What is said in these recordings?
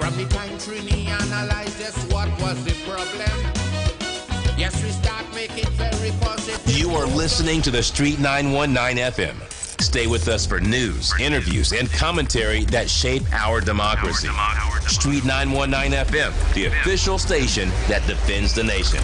From the time Trini analyzed just what was the problem. Yes, we start making very positive. You are listening to The Street 919 FM. Stay with us for news, interviews, and commentary that shape our democracy. Street 919 FM, the official station that defends the nation.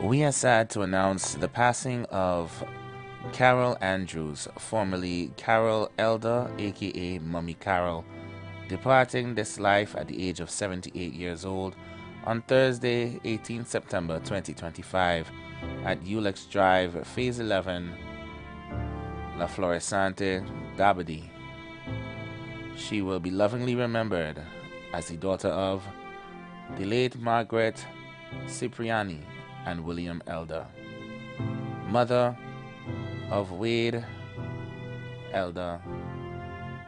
We are sad to announce the passing of Carol Andrews, formerly Carol Elder, aka Mummy Carol, departing this life at the age of 78 years old on Thursday, 18 September 2025 at Ulex Drive, Phase 11, La Florescente, Gabadi. She will be lovingly remembered as the daughter of the late Margaret Cipriani and William Elder, mother of Wade Elder,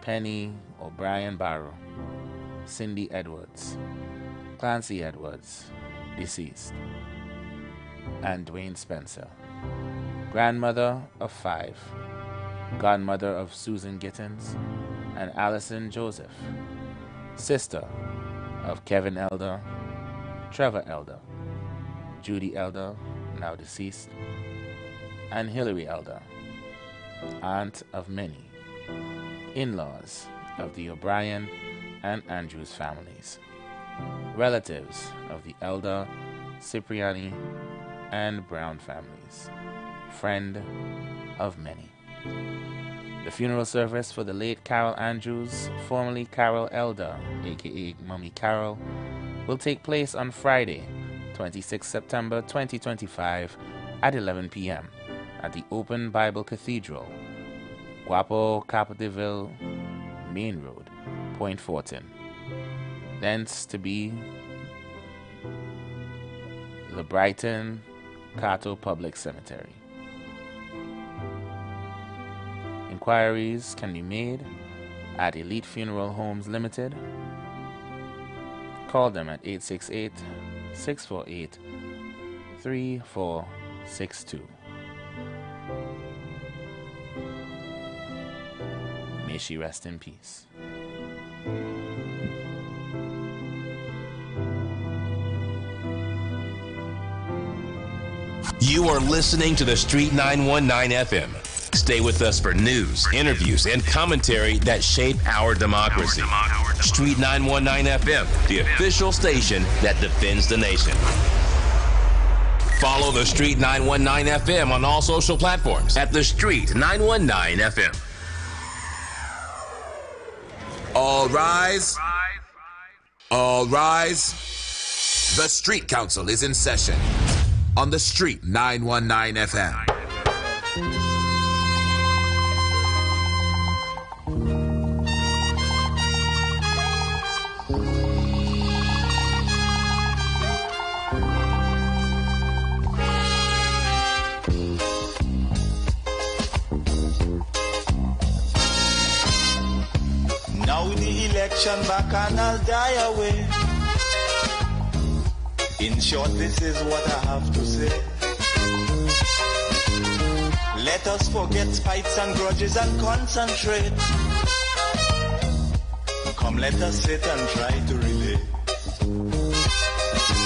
Penny O'Brien Barrow, Cindy Edwards, Clancy Edwards, deceased, and Dwayne Spencer, grandmother of 5, godmother of Susan Gittins and Allison Joseph, sister of Kevin Elder, Trevor Elder, Judy Elder, now deceased, and Hillary Elder, aunt of many, in-laws of the O'Brien and Andrews families, relatives of the Elder, Cipriani, and Brown families, friend of many. The funeral service for the late Carol Andrews, formerly Carol Elder, aka Mummy Carol, will take place on Friday, 26 September 2025 at 11 p.m. at the Open Bible Cathedral, Guapo Capotiville, Main Road, Point Fortin. Thence to be the Brighton Cato Public Cemetery. Inquiries can be made at Elite Funeral Homes Limited. Call them at 868-648-3462. May she rest in peace. You are listening to The Street 919 FM. Stay with us for news, interviews, and commentary that shape our democracy. Street 919 FM, the official station that defends the nation. Follow The Street 919 FM on all social platforms at The Street 919 FM. All rise. All rise. The Street Council is in session on The Street 919 FM. Now the election back and I'll die away. In short, this is what I have to say. Let us forget spites and grudges and concentrate. Come, let us sit and try to relate.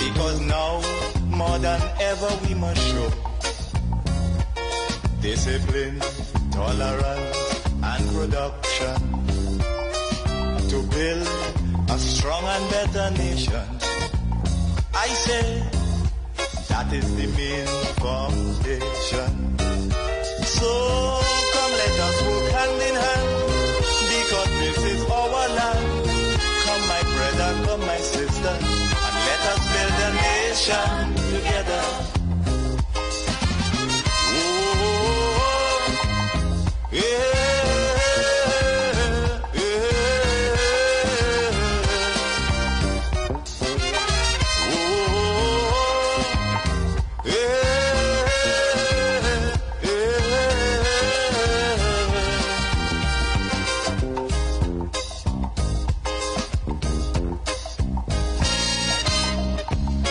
Because now, more than ever, we must show discipline, tolerance, production to build a strong and better nation. I say that is the main foundation. So come let us work hand in hand, because this is our land. Come my brother, come my sister, and let us build a nation together. Oh, yeah.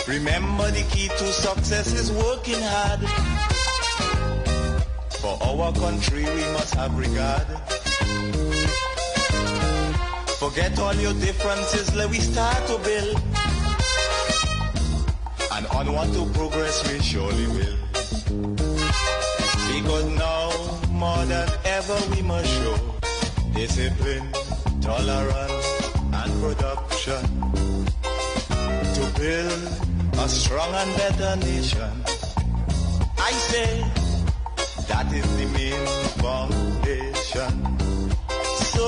Remember, the key to success is working hard. For our country we must have regard. Forget all your differences, let we start to build. And onward to progress we surely will. Because now more than ever we must show discipline, tolerance and production to build a strong and better nation. I say that is the main foundation. So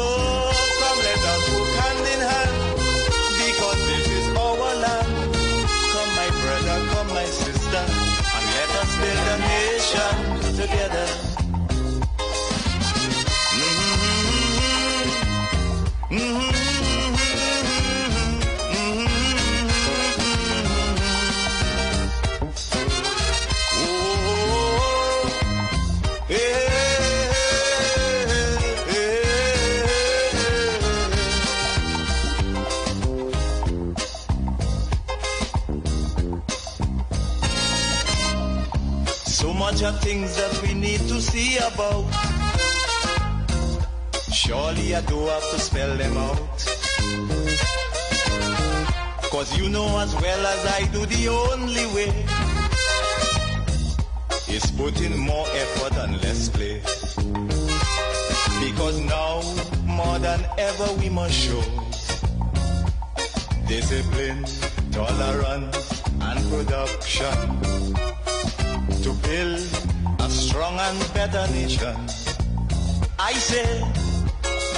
come let us work hand in hand, because this is our land. Come my brother, come my sister, and let us build a nation together. So much of things that we need to see about. Surely I do have to spell them out. Cause you know as well as I do, the only way is put in more effort and less play. Because now more than ever we must show discipline, tolerance and production to build a strong and better nation. I say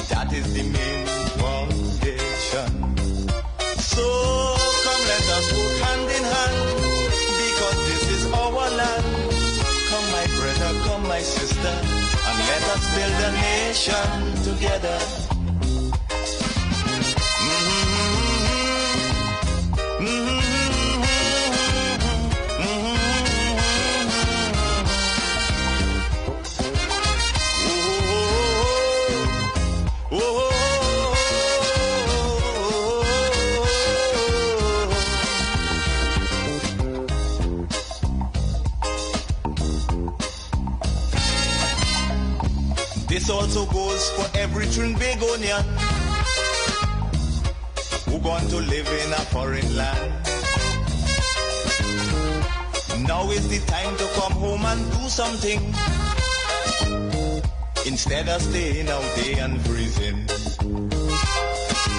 that is the main foundation. So come let us work hand in hand, because this is our land. Come my brother, come my sister, and let us build a nation together. This also goes for every Trinbagonian who going to live in a foreign land. Now is the time to come home and do something, instead of staying out there and freezing.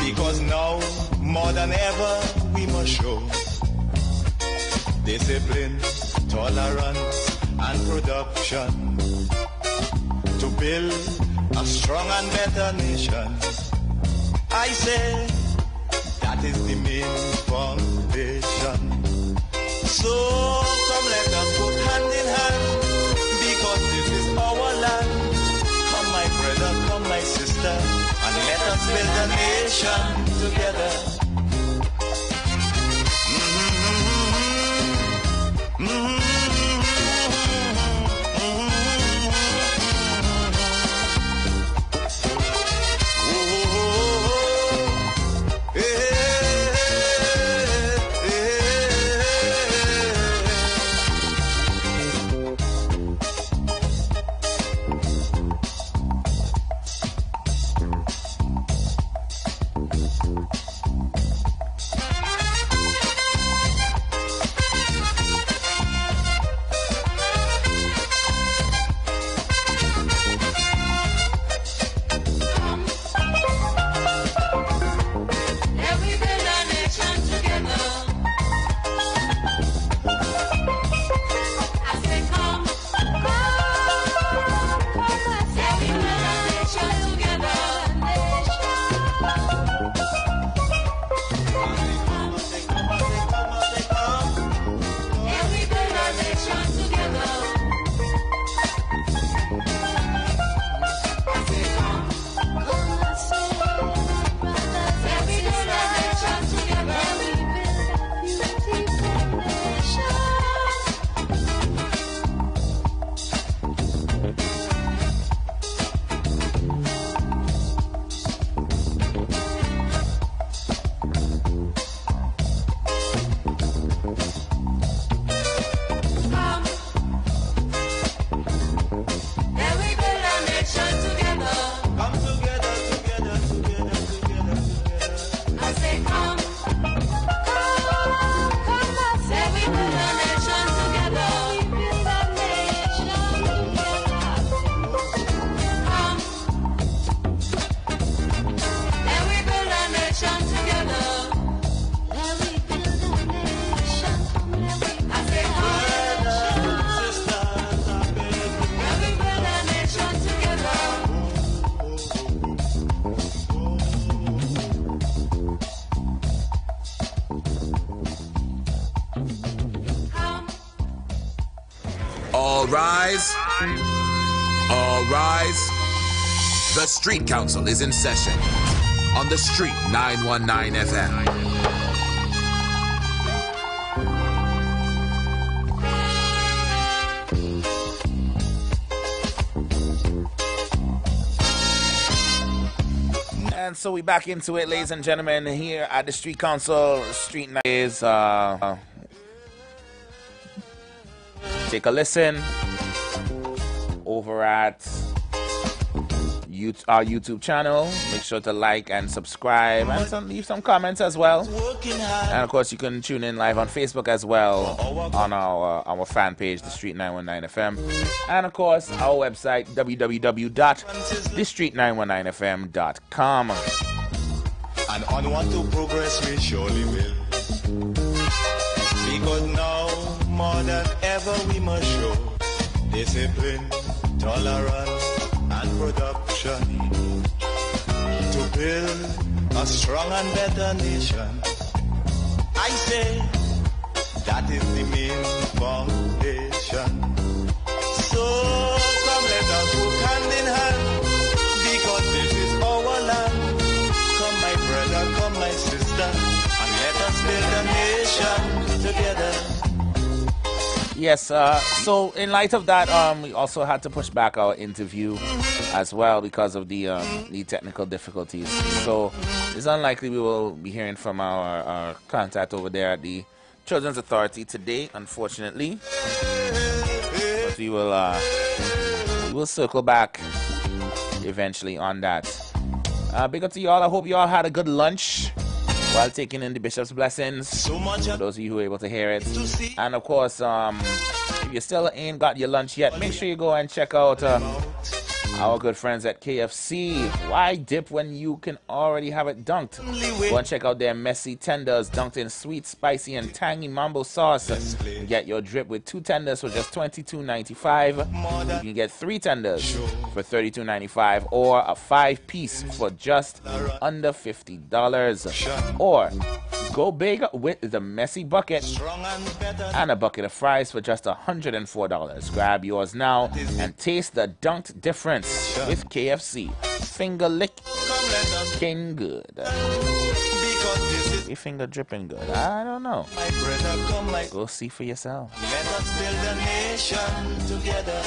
Because now more than ever we must show discipline, tolerance and production to build a strong and better nation. I say that is the main foundation. So come let us work hand in hand, because this is our land. Come my brother, come my sister, and let us build a nation together. rise. All rise. The Street Council is in session on the Street 919 FM. And so we back into it, ladies and gentlemen, here at the Street Council. Street Night is take a listen over at our YouTube channel. Make sure to like and subscribe and leave some comments as well. And of course, you can tune in live on Facebook as well on our fan page, The Street 919 FM. And of course, our website, www.thestreet919fm.com. And onward to progress we surely will. Because now, more than ever, we must show discipline, tolerance, and production to build a strong and better nation. I say that is the main foundation. So come let us work hand in hand, because this is our land. Come my brother, come my sister, and let us build a nation together. Yes, so in light of that, we also had to push back our interview as well because of the technical difficulties. So it's unlikely we will be hearing from our contact over there at the Children's Authority today, unfortunately. But we will circle back eventually on that. Big up to y'all. I hope y'all had a good lunch while taking in the Bishop's blessings, for those of you who were able to hear it. And of course, if you still ain't got your lunch yet, make sure you go and check out our good friends at KFC. Why dip when you can already have it dunked? Go and check out their messy tenders dunked in sweet, spicy, and tangy mambo sauce. Get your drip with 2 tenders for just $22.95. You can get 3 tenders for $32.95, or a 5-piece for just under $50. Or go big with the messy bucket and a bucket of fries for just $104. Grab yours now and taste the dunked difference with KFC. Finger licking good. Your finger dripping good. I don't know. Go see for yourself. Let us build a nation together.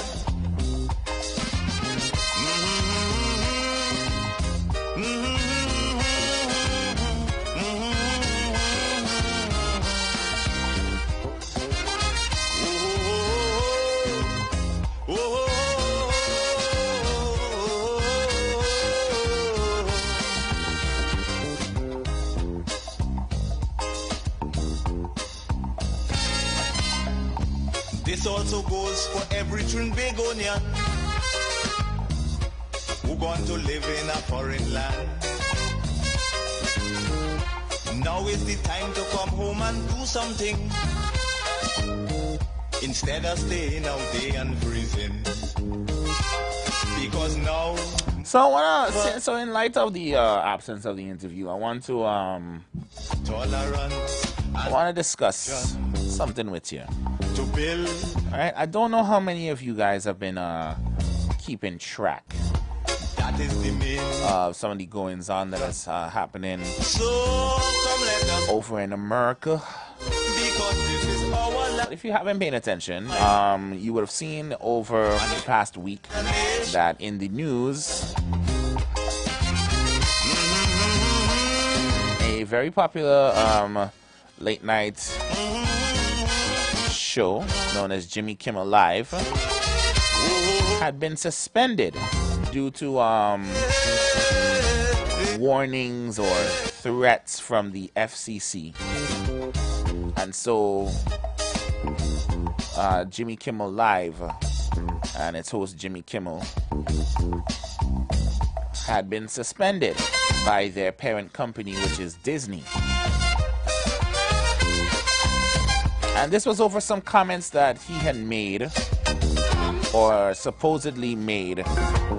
This also goes for every Trinbagonian who going to live in a foreign land. Now is the time to come home and do something, instead of staying out there and freezing. Because now. So in light of the absence of the interview, I want to discuss something with you. To build. All right, I don't know how many of you guys have been keeping track of some of the goings on that is happening over in America. But if you haven't paid attention, you would have seen over the past week that in the news, a very popular late night show known as Jimmy Kimmel Live had been suspended due to warnings or threats from the FCC. And so Jimmy Kimmel Live and its host Jimmy Kimmel had been suspended by their parent company, which is Disney. And this was over some comments that he had made, or supposedly made,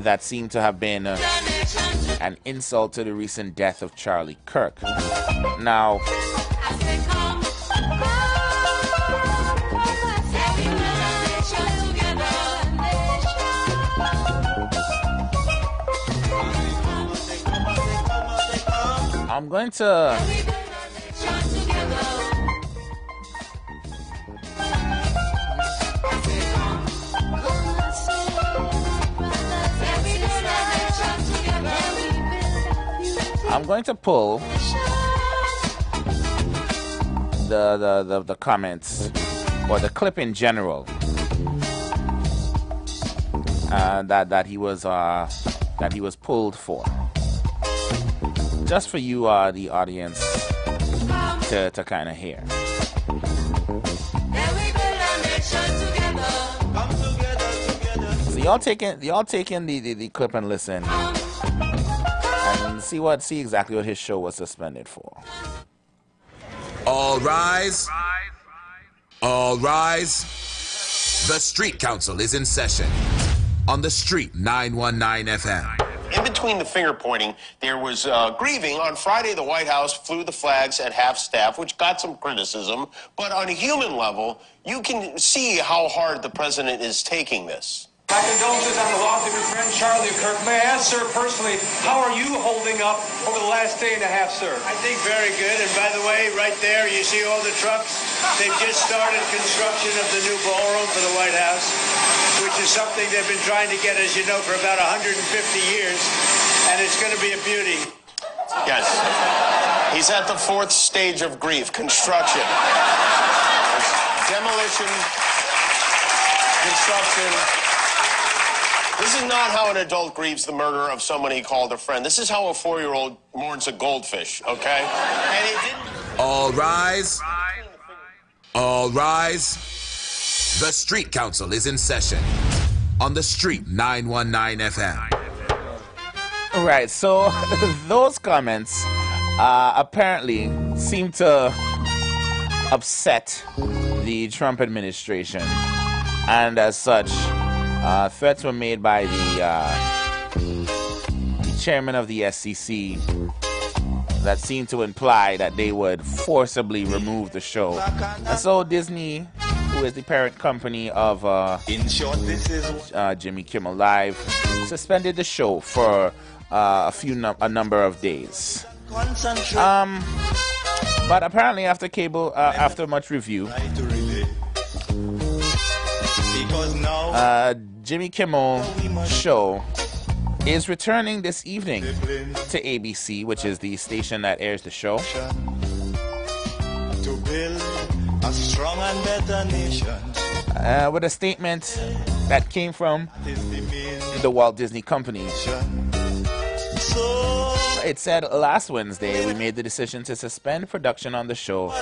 that seemed to have been an insult to the recent death of Charlie Kirk. Now, I'm going to pull the comments or the clip in general that he was pulled for, just for you, the audience, to kind of hear. So y'all taking the clip and listen and see exactly what his show was suspended for. All rise. All rise. The Street Council is in session on the Street 919 FM. In between the finger pointing, there was grieving. On Friday, the White House flew the flags at half-staff, which got some criticism. But on a human level, you can see how hard the president is taking this. My condolences on the loss of your friend Charlie Kirk. May I ask, sir, personally, how are you holding up over the last day and a half, sir? I think very good. And by the way, right there, you see all the trucks? They've just started construction of the new ballroom for the White House, which is something they've been trying to get, as you know, for about 150 years. And it's going to be a beauty. Yes. He's at the fourth stage of grief, construction. Demolition, construction. This is not how an adult grieves the murder of someone he called a friend. This is how a 4-year-old mourns a goldfish, okay? And it didn't... All rise. All rise. The Street Council is in session on the Street 919 FM. Right, so those comments apparently seem to upset the Trump administration, and as such, threats were made by the chairman of the SEC that seemed to imply that they would forcibly remove the show. And so Disney, who is the parent company of Jimmy Kimmel Live, suspended the show for a number of days. But apparently after much review, Jimmy Kimmel show is returning this evening to ABC, which is the station that airs the show. To build a strong and better nation. With a statement that came from the Walt Disney Company. It said, last Wednesday, we made the decision to suspend production on the show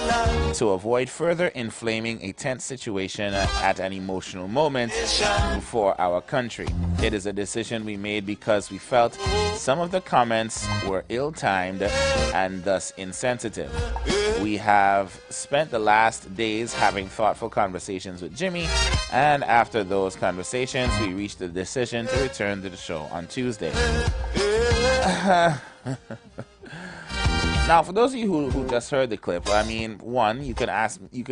to avoid further inflaming a tense situation at an emotional moment for our country. It is a decision we made because we felt some of the comments were ill-timed and thus insensitive. We have spent the last days having thoughtful conversations with Jimmy, and after those conversations, we reached the decision to return to the show on Tuesday. Now, for those of you who just heard the clip, I mean, one, you can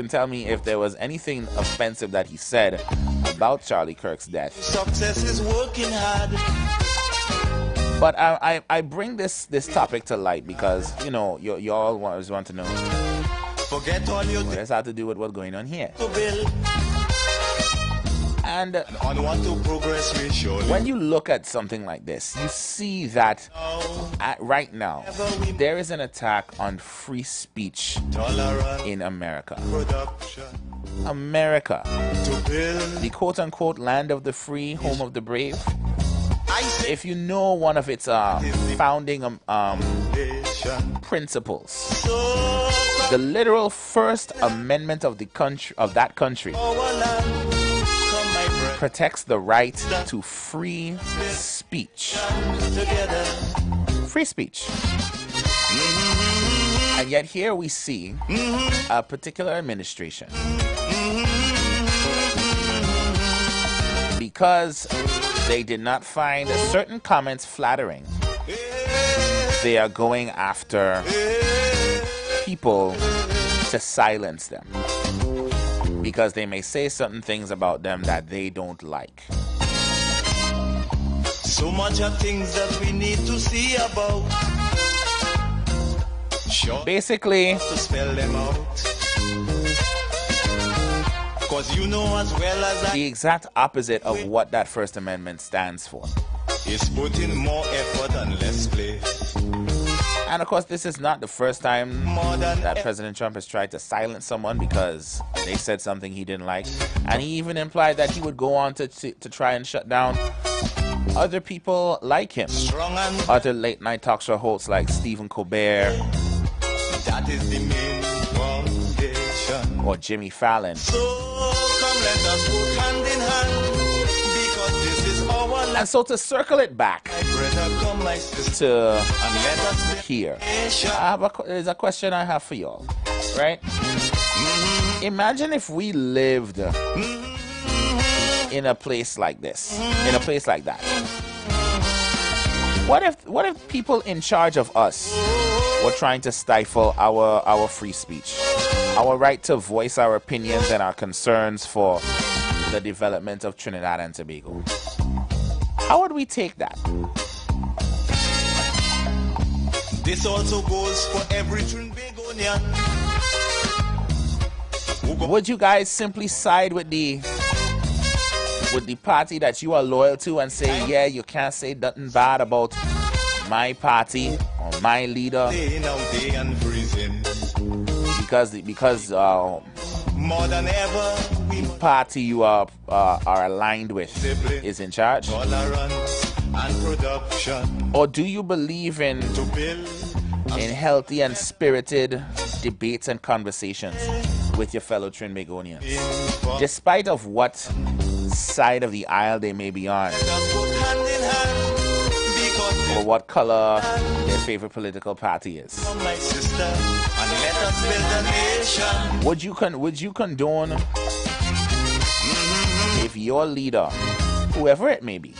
tell me if there was anything offensive that he said about Charlie Kirk's death. Success is working hard. But I bring this topic to light because, you know, you all always want to know Forget all your what does that have to do with what's going on here. to build. And On want to progress we surely. when you look at something like this, you see that right now there is an attack on free speech Tolerant in America. production. America, To build. the quote-unquote land of the free, home of the brave. I say If you know one of its founding nation. principles, So the literal First Amendment of that country our land. Come my friend. protects the right to free speech. Together. Free speech. And yet here we see a particular administration, because they did not find certain comments flattering, they are going after people to silence them because they may say certain things about them that they don't like. So much of things that we need to see about. Basically, to spell them out. 'Cause you know as well as I the exact opposite of what that First Amendment stands for. is putting more effort and less play. And of course, this is not the first time More than that President Trump has tried to silence someone because they said something he didn't like. And he even implied that he would go on to try and shut down other people like him. strong and Other late night talk show hosts like Stephen Colbert that is the main foundation. or Jimmy Fallon. So come let us go hand in hand, because this is our life. And so to circle it back My brother, come my sister, to and let us live here, nation. there's a question I have for y'all, right? Imagine if we lived in a place like this, in a place like that. What if people in charge of us were trying to stifle our free speech, our right to voice our opinions and our concerns for the development of Trinidad and Tobago? How would we take that? This also goes for every Trinbagonian. Would you guys simply side with the party that you are loyal to and say, yeah, you can't say nothing bad about my party or my leader Day now, day and freezing. because More than ever, we must party you are aligned with is in charge? tolerance and production Or do you believe in to build healthy and spirited debates and conversations with your fellow Trinbagonians, despite of what side of the aisle they may be on, Just go hand in hand, because or what color their favorite political party is? this is my sister, and let us build a nation. Would you condone if your leader, whoever it may be,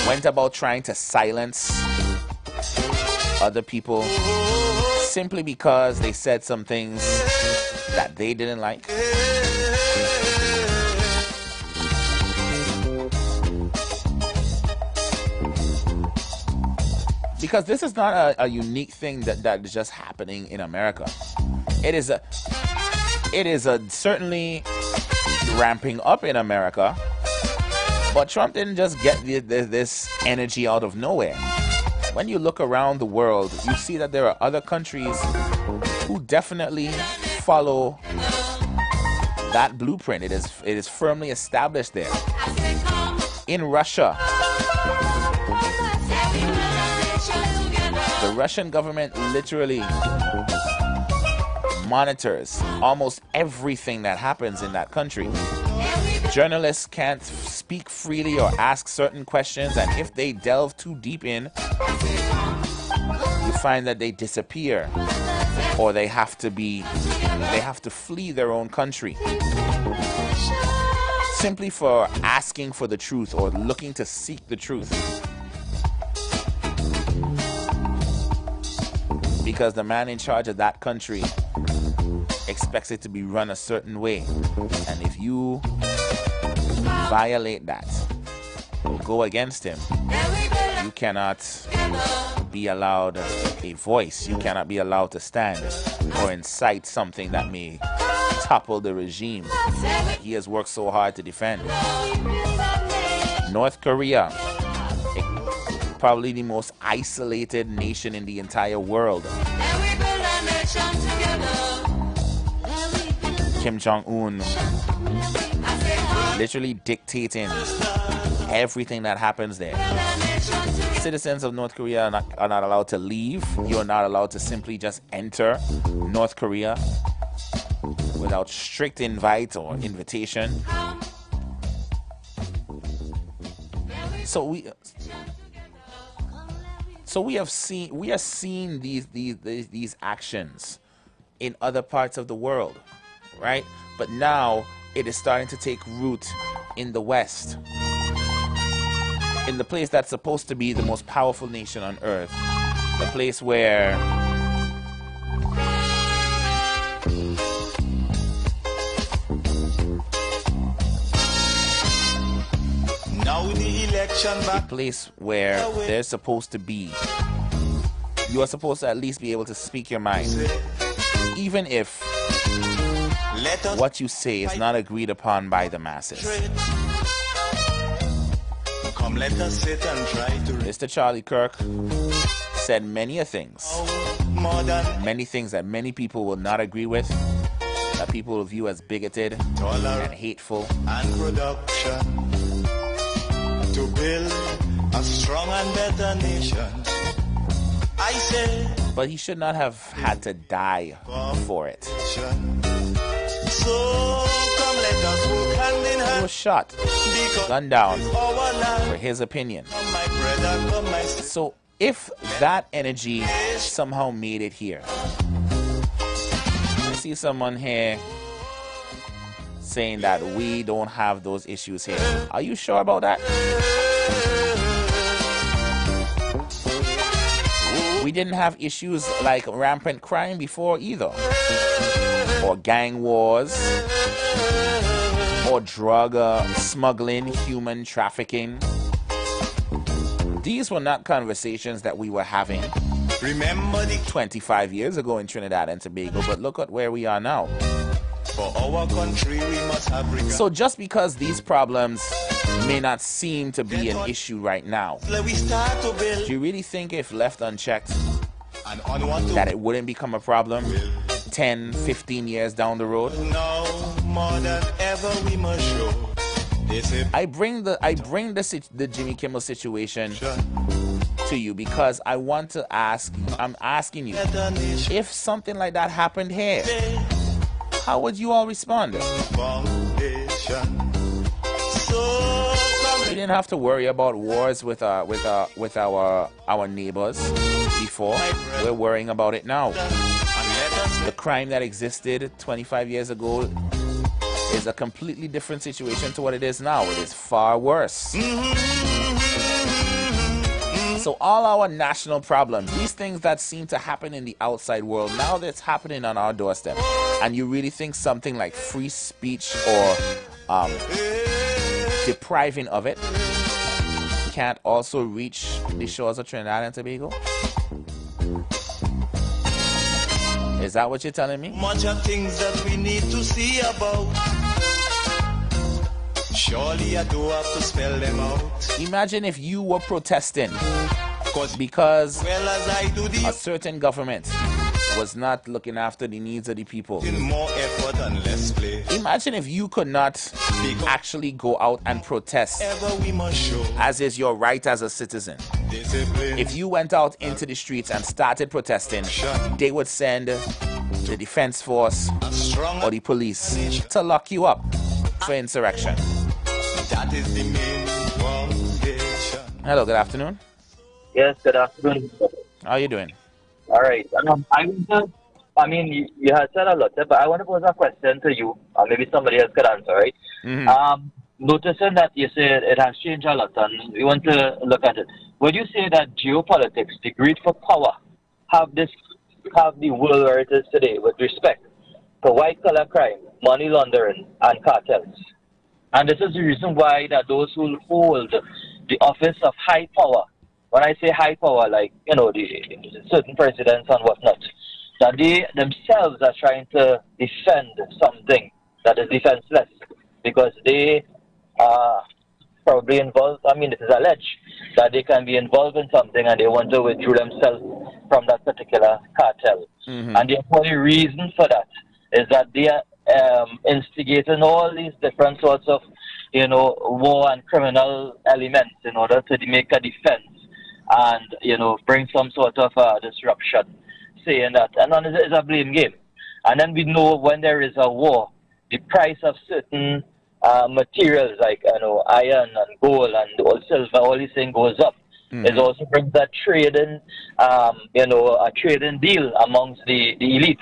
went about trying to silence other people simply because they said some things that they didn't like? Because this is not a unique thing that is just happening in America. It is certainly ramping up in America, but Trump didn't just get this energy out of nowhere. When you look around the world, you see that there are other countries who definitely follow that blueprint. It is firmly established there. In Russia, the Russian government literally monitors almost everything that happens in that country. Journalists can't speak freely or ask certain questions, and if they delve too deep in, you find that they disappear, or they have to flee their own country simply for asking for the truth or looking to seek the truth. Because the man in charge of that country expects it to be run a certain way. And if you violate that, go against him, you cannot be allowed a voice. You cannot be allowed to stand or incite something that may topple the regime that he has worked so hard to defend. North Korea, probably the most isolated nation in the entire world. Kim Jong-un literally dictating everything that happens there. Citizens of North Korea are not allowed to leave. You're not allowed to simply just enter North Korea without strict invite or invitation. So we are seeing these actions in other parts of the world, right? But now it is starting to take root in the West, in the place that's supposed to be the most powerful nation on earth, the place where Now the election a place where there's supposed to be You are supposed to at least be able to speak your mind, even if what you say is not agreed upon by the masses. Come, let us sit and try to Mr. Charlie Kirk said many things that many people will not agree with, that people will view as bigoted and hateful. And production to build a strong and better nation. I say, but he should not have had to die for it. so come let us walk hand in He hand. was shot, gunned down for his opinion. Come my brother, come my sister. So if that energy somehow made it here, I see someone here saying that we don't have those issues here. Are you sure about that? We didn't have issues like rampant crime before either, or gang wars, or drug smuggling, human trafficking. These were not conversations that we were having Remember the 25 years ago in Trinidad and Tobago, but look at where we are now. for our country we must have regard. So just because these problems may not seem to be an issue right now, Let we start to build do you really think if left unchecked an unwanted that it wouldn't become a problem 10, 15 years down the road? now more than ever we must show discipline. I bring the Jimmy Kimmel situation to you because I want to ask, I'm asking you, if something like that happened here, how would you all respond? Foundation. So come We didn't have to worry about wars with our neighbors before. We're worrying about it now. and let us The crime that existed 25 years ago is a completely different situation to what it is now. It is far worse. So all our national problems, these things that seem to happen in the outside world, now that's happening on our doorstep. And you really think something like free speech or depriving of it can't also reach the shores of Trinidad and Tobago? Is that what you're telling me? much of things that we need to see about. Surely I do have to spell them out. Imagine if you were protesting Cause because well as I do a the certain government was not looking after the needs of the people. more effort and less play. Imagine if you could not actually go out and protest, Ever we must show as is your right as a citizen. discipline. If you went out into the streets and started protesting, they would send the defense force a strong or the police to lock you up for insurrection. that is the main foundation. Hello, good afternoon. Yes, good afternoon. How are you doing? All right. You had said a lot, but I want to pose a question to you, or maybe somebody else could answer, right? Noticing that you said it has changed a lot, and we want to look at it. Would you say that geopolitics, the greed for power, have the world where it is today with respect to white-collar crime, money laundering, and cartels? And this is the reason why that those who hold the office of high power, when I say high power, like, the certain presidents and whatnot, that they themselves are trying to defend something that is defenseless because they are probably involved, it is alleged that they can be involved in something and they want to withdraw themselves from that particular cartel. And the only reason for that is that they are instigating all these different sorts of, war and criminal elements in order to make a defense and, bring some sort of disruption, saying that, and then it's a blame game. And then we know when there is a war, the price of certain materials like, iron and gold and silver, all these things goes up. It also brings that trading, a trading deal amongst the elites.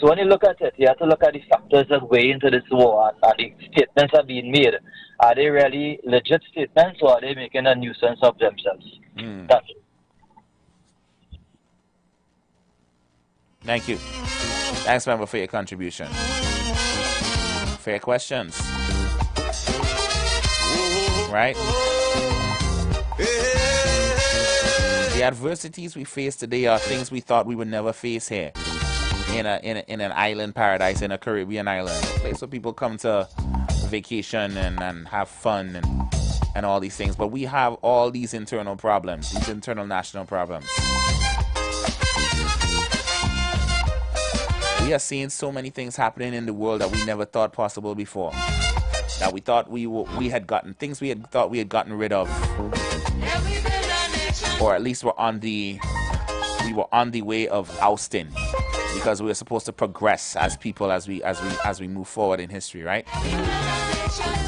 So when you look at it, you have to look at the factors that weigh into this war and the statements are being made. Are they really legit statements or are they making a nuisance of themselves? That's it. Thank you. Thanks, member, for your contribution. Fair questions. Right? The adversities we face today are things we thought we would never face here in an island paradise, in a Caribbean island, a place where people come to vacation and have fun and all these things. But we have all these internal problems, these internal national problems. We are seeing so many things happening in the world that we never thought possible before. That we thought we had gotten rid of, or at least we were on the way of ousting, because we were supposed to progress as people as we move forward in history, right?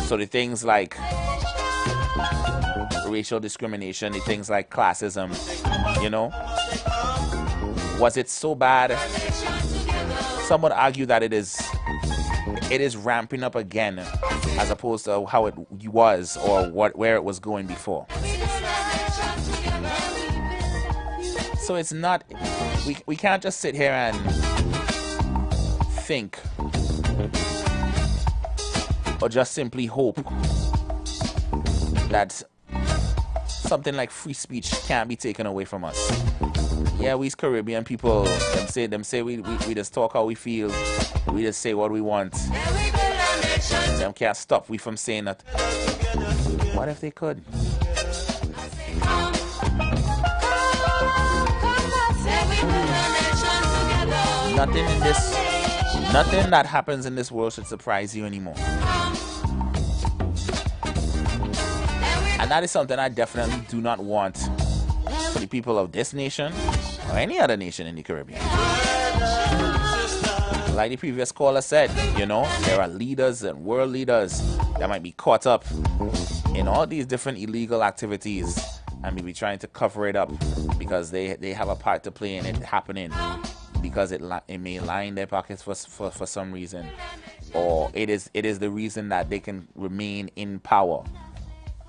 So the things like racial discrimination, the things like classism, you know, was it so bad? Some would argue that it is ramping up again, as opposed to how it was or where it was going before. So it's not, we can't just sit here and think or just simply hope that something like free speech can't be taken away from us. Yeah, we Caribbean people, them say we just talk how we feel, we just say what we want. Them can't stop we from saying that. What if they could? Nothing that happens in this world should surprise you anymore. And that is something I definitely do not want for the people of this nation or any other nation in the Caribbean. Like the previous caller said, you know, there are leaders and world leaders that might be caught up in all these different illegal activities and maybe trying to cover it up because they have a part to play in it happening, because it may line their pockets for some reason, or it is the reason that they can remain in power,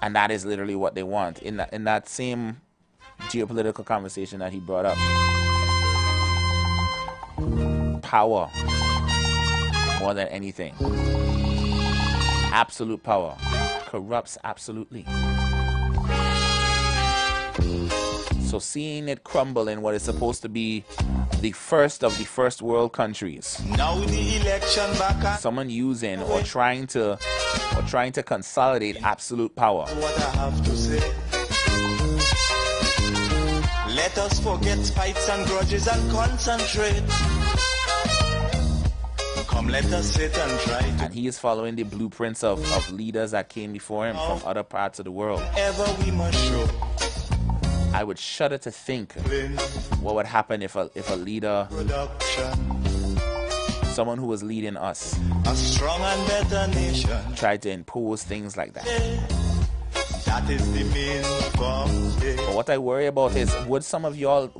and that is literally what they want. In that same geopolitical conversation that he brought up, power more than anything, absolute power corrupts absolutely. So seeing it crumble in what is supposed to be the first of the first world countries, now the election back, someone using or trying to consolidate absolute power. What I have to say. Let us forget fights and grudges and concentrate. Come, let us sit and try to. And he is following the blueprints of leaders that came before him from other parts of the world. Ever we must show. I would shudder to think what would happen if a leader, someone who was leading us, a strong and better nation, tried to impose things like that. That is the main foundation. But what I worry about is, would some of y'all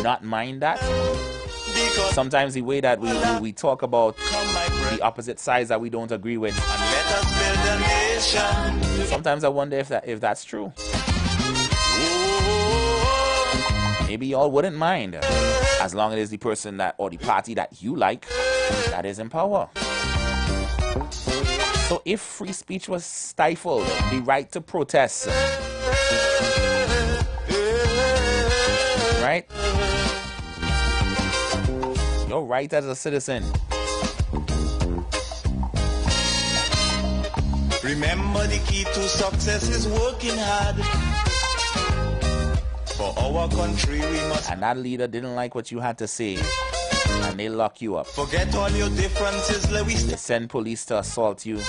not mind that? Because sometimes the way that we talk about the opposite sides that we don't agree with, and let us build a nation. Sometimes I wonder if that's true. Maybe y'all wouldn't mind, as long as it is the person that, or the party that you like, that is in power. So if free speech was stifled, the right to protest, right? Your right as a citizen. Remember, the key to success is working hard. For our country we must. And that leader didn't like what you had to say, and they lock you up. Forget all your differences, let we they send police to assault you,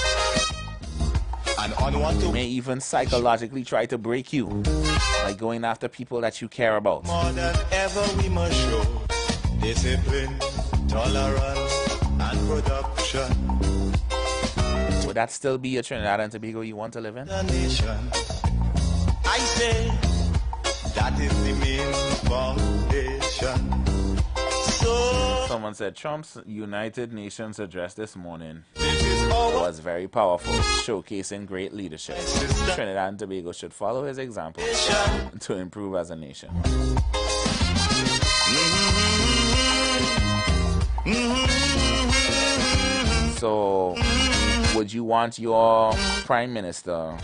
and unwanted. They may even psychologically try to break you by going after people that you care about. More than ever we must show discipline, tolerance, and production. Would that still be a Trinidad and Tobago you want to live in? The nation, I say, that is the main foundation. So someone said Trump's United Nations address this morning was very powerful, showcasing great leadership. Trinidad and Tobago should follow his example to improve as a nation. So, would you want your prime minister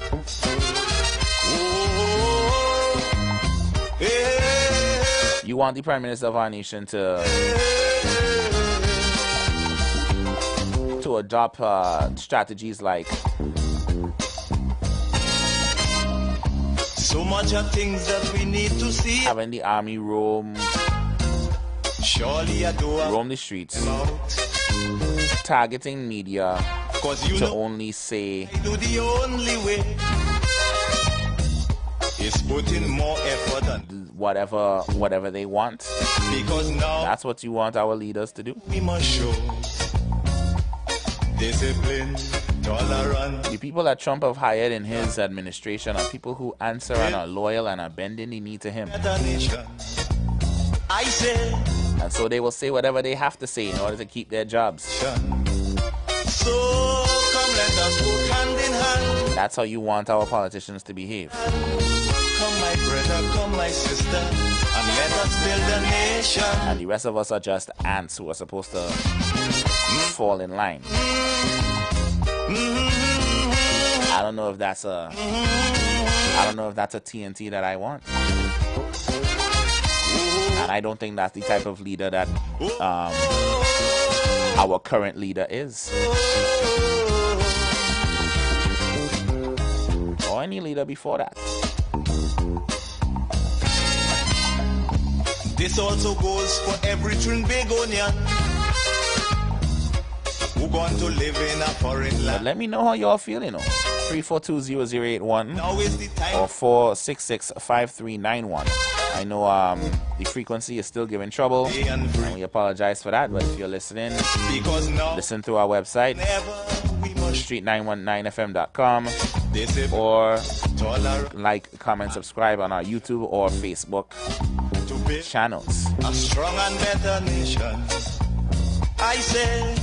You want the Prime Minister of our nation to adopt strategies like so much of things that we need to see. Having the army roam the streets, targeting media to only say the only way is putting more effort on whatever they want. Because now that's what you want our leaders to do. We must show discipline, tolerance. The people that Trump have hired in his administration are people who answer and are loyal and are bending the knee to him. I say, and so they will say whatever they have to say in order to keep their jobs. So come let us work hand in hand. That's how you want our politicians to behave. Come my brother, come my sister, and let us build a nation. And the rest of us are just ants who are supposed to fall in line. I don't know if that's a TNT that I want. And I don't think that's the type of leader that our current leader is. Or any leader before that. This also goes for every Trinbagonian who going to live in a foreign land. But let me know how y'all feeling. 342-0081 or 466-5391. I know the frequency is still giving trouble, and we apologize for that. But if you're listening, listen through our website, street919fm.com, or like, comment, subscribe on our YouTube or Facebook channels. A strong and better nation, I say,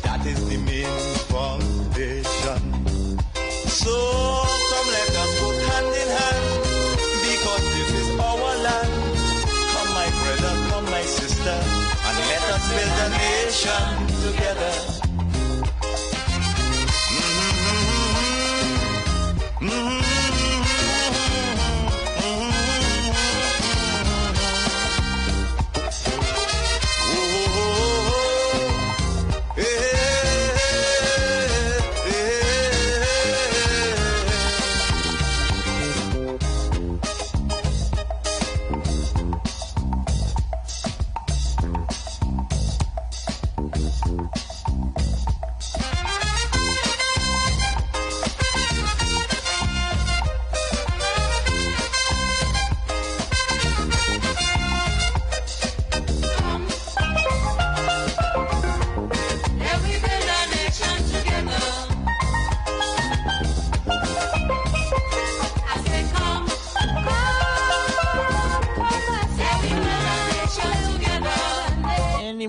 that is the main foundation. So come let us work hand in hand, because this is our land. Come my brother, come my sister, and let us build a nation together.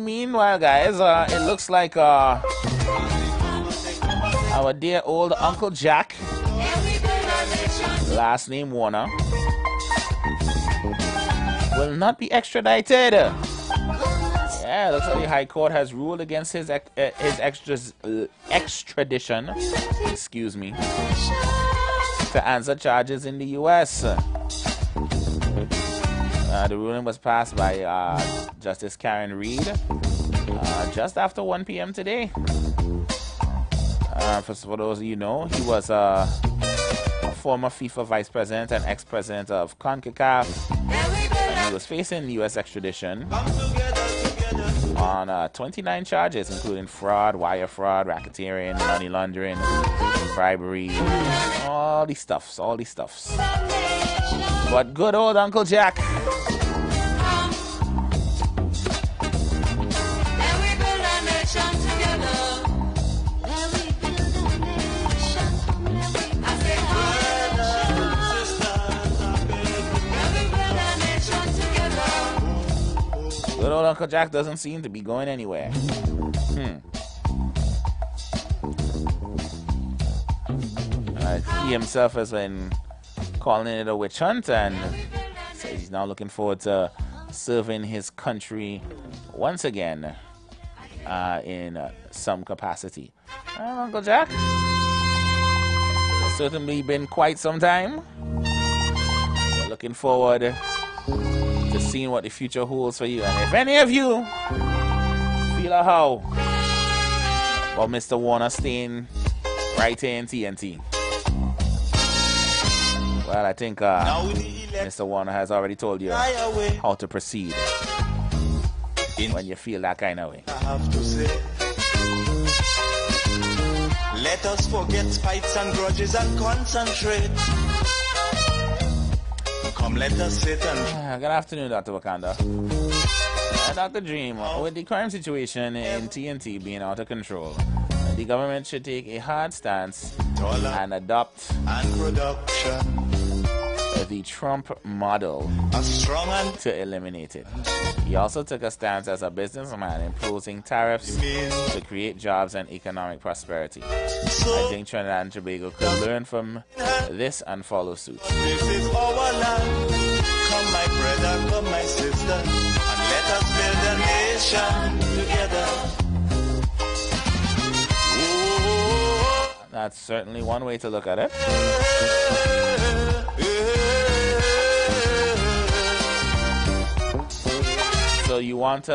Meanwhile, guys, it looks like our dear old Uncle Jack, last name Warner, will not be extradited. Yeah, looks like the High Court has ruled against his extradition, excuse me, to answer charges in the U.S. The ruling was passed by Justice Karen Reed just after 1 p.m. today. For those of you know, he was a former FIFA vice president and ex-president of CONCACAF. And he was facing U.S. extradition on 29 charges, including fraud, wire fraud, racketeering, money laundering, bribery, all these stuffs. But good old Uncle Jack, good old Uncle Jack doesn't seem to be going anywhere. He himself has been calling it a witch hunt, and so he's now looking forward to serving his country once again in some capacity. Uncle Jack, it's certainly been quite some time. We're looking forward to seeing what the future holds for you. And if any of you feel a how about Mr. Warner staying right here in TNT, well, I think Mr. Warner has already told you how to proceed when you feel that kind of way. I have to say, let us forget fights and grudges and concentrate. Come, let us sit and... Good afternoon, Dr. Wakanda. Dr. Dream, with the crime situation in TNT being out of control, the government should take a hard stance and adopt the Trump model to eliminate it. He also took a stance as a businessman imposing tariffs to create jobs and economic prosperity. I think Trinidad and Tobago could learn from this and follow suit. This is our land. Come, my brother, come, my sister, and let us build a nation together. That's certainly one way to look at it. So you want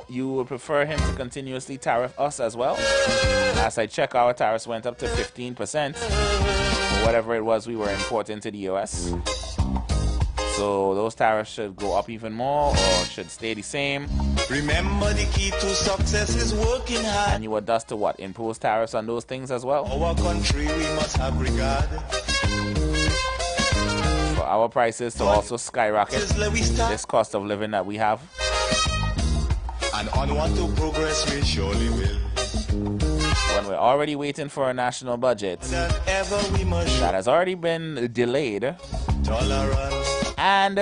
you would prefer him to continuously tariff us as well? As I check, our tariffs went up to 15%, or whatever it was we were importing to the US. So those tariffs should go up even more or should stay the same. Remember, the key to success is working hard. And you would thus to what? Impose tariffs on those things as well? Our country, we must have regard for our prices to also skyrocket this cost of living that we have. And onward to progress we surely will. When we're already waiting for a national budget that has already been delayed and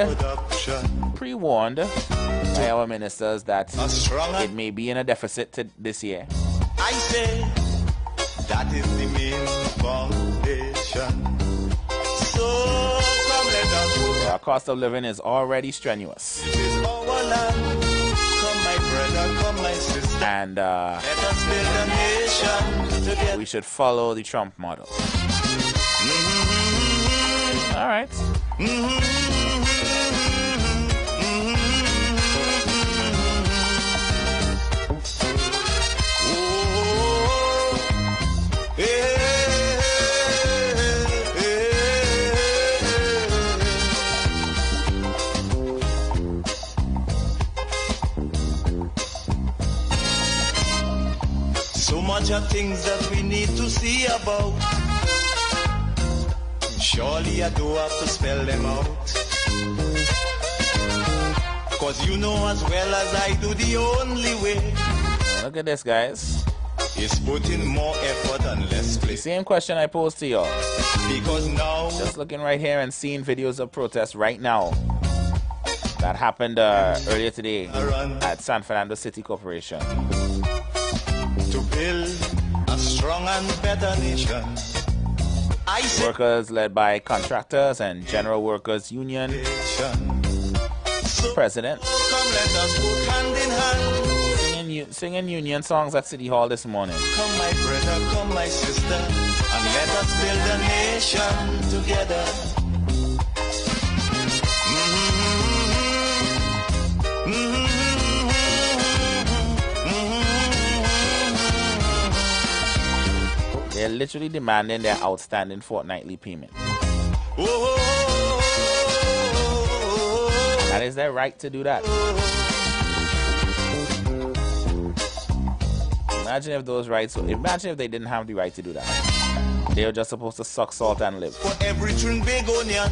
pre-warned by our ministers that it may be in a deficit this year. I say that is the main foundation. So come, let us work. Our cost of living is already strenuous. It is our land. Come, my brother, come, my sister. And let us build a nation together. We should follow the Trump model. All right. So much of things that we need to see about. Surely I do have to spell them out. Cause you know as well as I do, the only way. Look at this, guys. Is putting more effort and less play. Same question I posed to y'all. Because now, just looking right here and seeing videos of protests right now that happened earlier today at San Fernando City Corporation. To build a strong and better nation. Workers led by contractors and general workers union. President singing union songs at City Hall this morning. Come, my brother, come, my sister, and let us build a nation together. They're literally demanding their outstanding fortnightly payment. That is their right to do that. Imagine if those rights, imagine if they didn't have the right to do that. They were just supposed to suck salt and live. For every Trinbagonian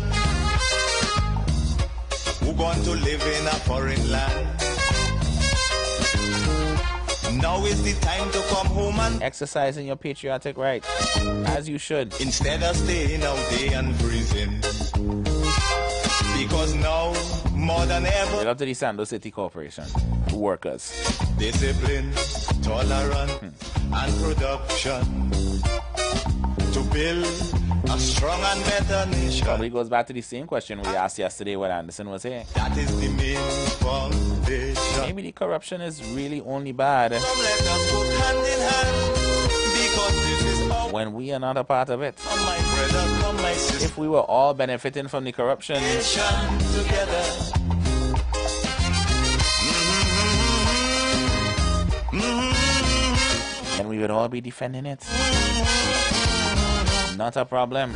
who going to live in a foreign land, now is the time to come home and exercising your patriotic right, as you should. Instead of staying out there and freezing. Because now, more than ever, Big up to the Sando City Corporation workers. Discipline, tolerance, and production to build a strong and better nation. Probably goes back to the same question we asked yesterday when Anderson was here. That is the main foundation. Maybe the corruption is really only bad Come, let us work hand in hand, because this is our when we are not a part of it. Come, my brother, come, my sister. If we were all benefiting from the corruption, Nation together. would all be defending it. Not a problem.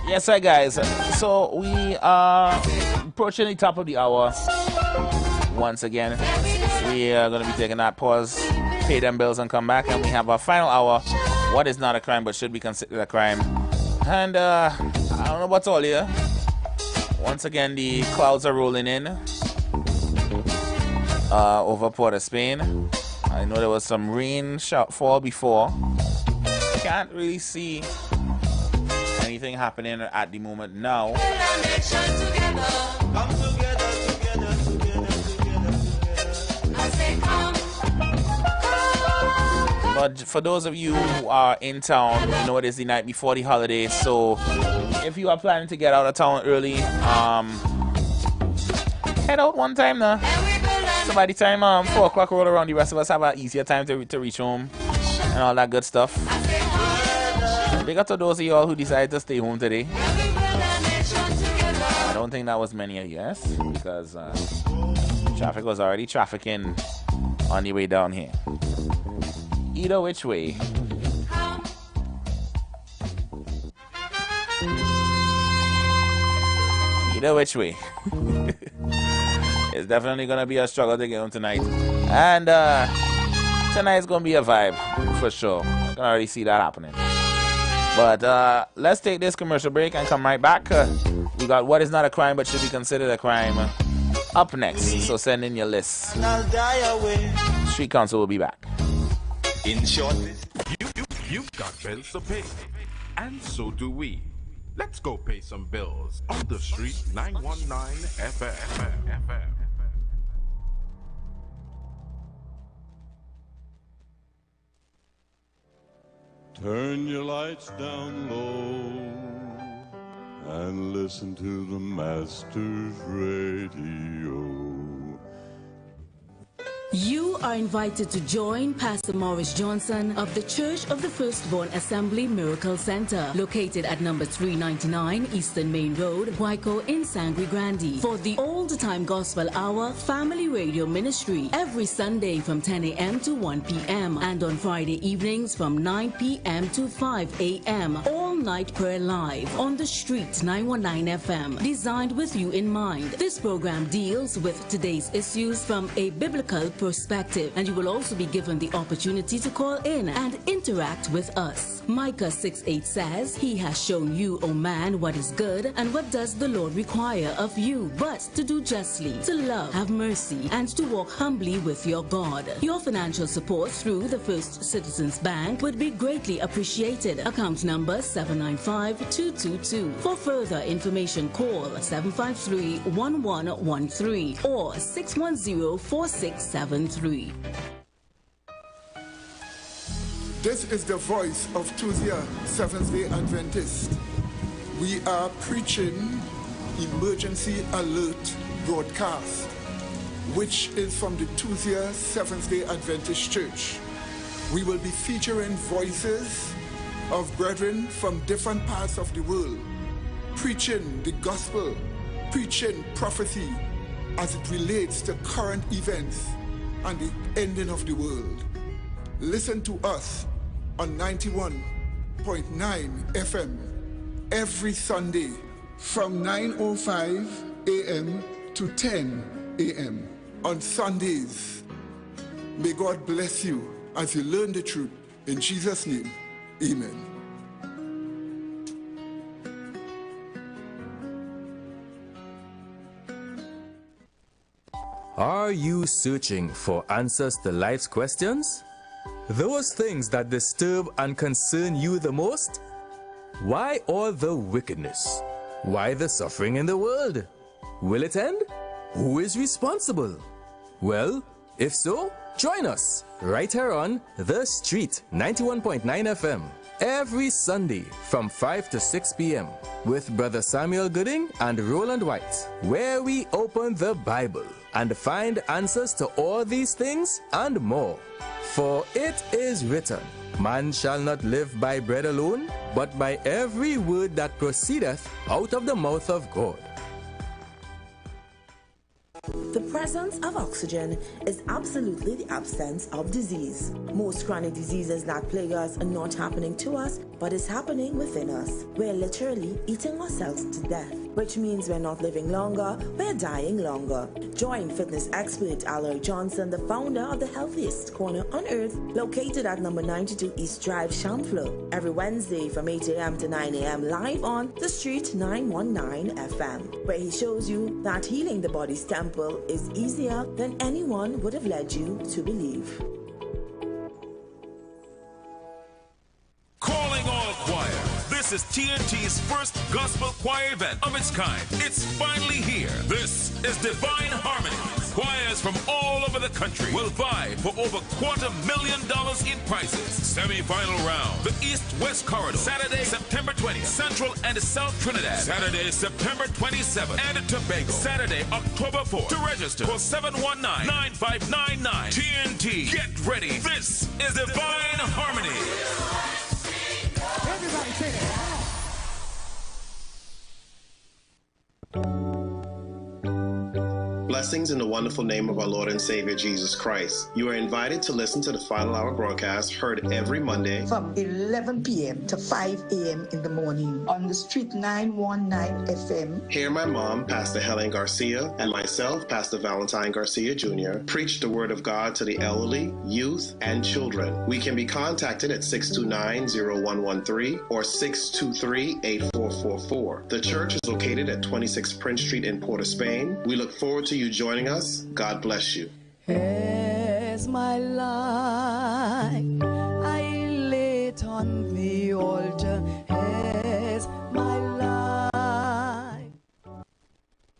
Yes, right, guys. So we are approaching the top of the hour. Once again, we are going to be taking that pause, pay them bills, and come back. And we have our final hour. What is not a crime but should be considered a crime? And I don't know what's all here. Once again, the clouds are rolling in over Port of Spain. I know there was some rain fall before. Can't really see anything happening at the moment now. But for those of you who are in town, you know it is the night before the holiday, so if you are planning to get out of town early, head out one time now. So by the time 4 o'clock roll around, the rest of us have an easier time to reach home and all that good stuff. Big up to those of y'all who decided to stay home today. I don't think that was many of you, yes? Because traffic was already trafficking on the way down here. Either which way. Either which way. It's definitely going to be a struggle to get home tonight. And tonight's going to be a vibe, for sure. I can already see that happening. But let's take this commercial break and come right back. We got what is not a crime but should be considered a crime up next. So send in your list. Street Council will be back. In short, you've got bills to pay. And so do we. Let's go pay some bills on the Street 919 FM. Turn your lights down low and listen to the Master's Radio. You are invited to join Pastor Morris Johnson of the Church of the Firstborn Assembly Miracle Center, located at number 399 Eastern Main Road, Waiko in Sangre Grande, for the Old Time Gospel Hour Family Radio Ministry every Sunday from 10 a.m. to 1 p.m. and on Friday evenings from 9 p.m. to 5 a.m. All night prayer live on the Street 919 FM, designed with you in mind. This program deals with today's issues from a biblical perspective, and you will also be given the opportunity to call in and interact with us. Micah 6:8 says, "He has shown you, O man, what is good, and what does the Lord require of you, but to do justly, to love, have mercy, and to walk humbly with your God." Your financial support through the First Citizens Bank would be greatly appreciated. Account number 795-222. For further information, call 753-1113 or 610-4673. This is the voice of Tuesday Seventh-day Adventist. We are preaching Emergency Alert broadcast, which is from the Tuesday Seventh-day Adventist Church. We will be featuring voices of brethren from different parts of the world, preaching the gospel, preaching prophecy as it relates to current events and the ending of the world. Listen to us on 91.9 FM every Sunday from 9:05 a.m. to 10 a.m. on Sundays. May God bless you as you learn the truth. In Jesus' name, amen. Are you searching for answers to life's questions? Those things that disturb and concern you the most? Why all the wickedness? Why the suffering in the world? Will it end? Who is responsible? Well, if so, join us right here on The Street 91.9 FM every Sunday from 5 to 6 p.m. with Brother Samuel Gooding and Roland White, where we open the Bible and find answers to all these things and more. For it is written, man shall not live by bread alone, but by every word that proceedeth out of the mouth of God. The presence of oxygen is absolutely the absence of disease. Most chronic diseases that plague us are not happening to us, but is happening within us. We're literally eating ourselves to death, which means we're not living longer, we're dying longer. Join fitness expert Aloy Johnson, the founder of the healthiest corner on earth, located at number 92 East Drive, Chamfleur, every Wednesday from 8 a.m. to 9 a.m. live on The Street 919 FM, where he shows you that healing the body's temple is easier than anyone would have led you to believe. Calling all choir. This is TNT's first gospel choir event of its kind. It's finally here. This is Divine Harmony. Choirs from all over the country will vie for over $250,000 in prizes. Semi-final round, the East-West Corridor, Saturday, September 20th, Central and South Trinidad, Saturday, September 27th, and Tobago, Saturday, October 4th. To register, call 719-9599. TNT, get ready. This is Divine Harmony. Everybody say that. Blessings in the wonderful name of our Lord and Savior Jesus Christ. You are invited to listen to the Final Hour broadcast heard every Monday from 11 p.m. to 5 a.m. in the morning on The Street 919 FM. Hear my mom, Pastor Helen Garcia, and myself, Pastor Valentine Garcia Jr., preach the Word of God to the elderly, youth, and children. We can be contacted at 629-0113 or 623-8444. The church is located at 26 Prince Street in Port of Spain. We look forward to you joining us. God bless you. As my life I lay it on the altar, as my life.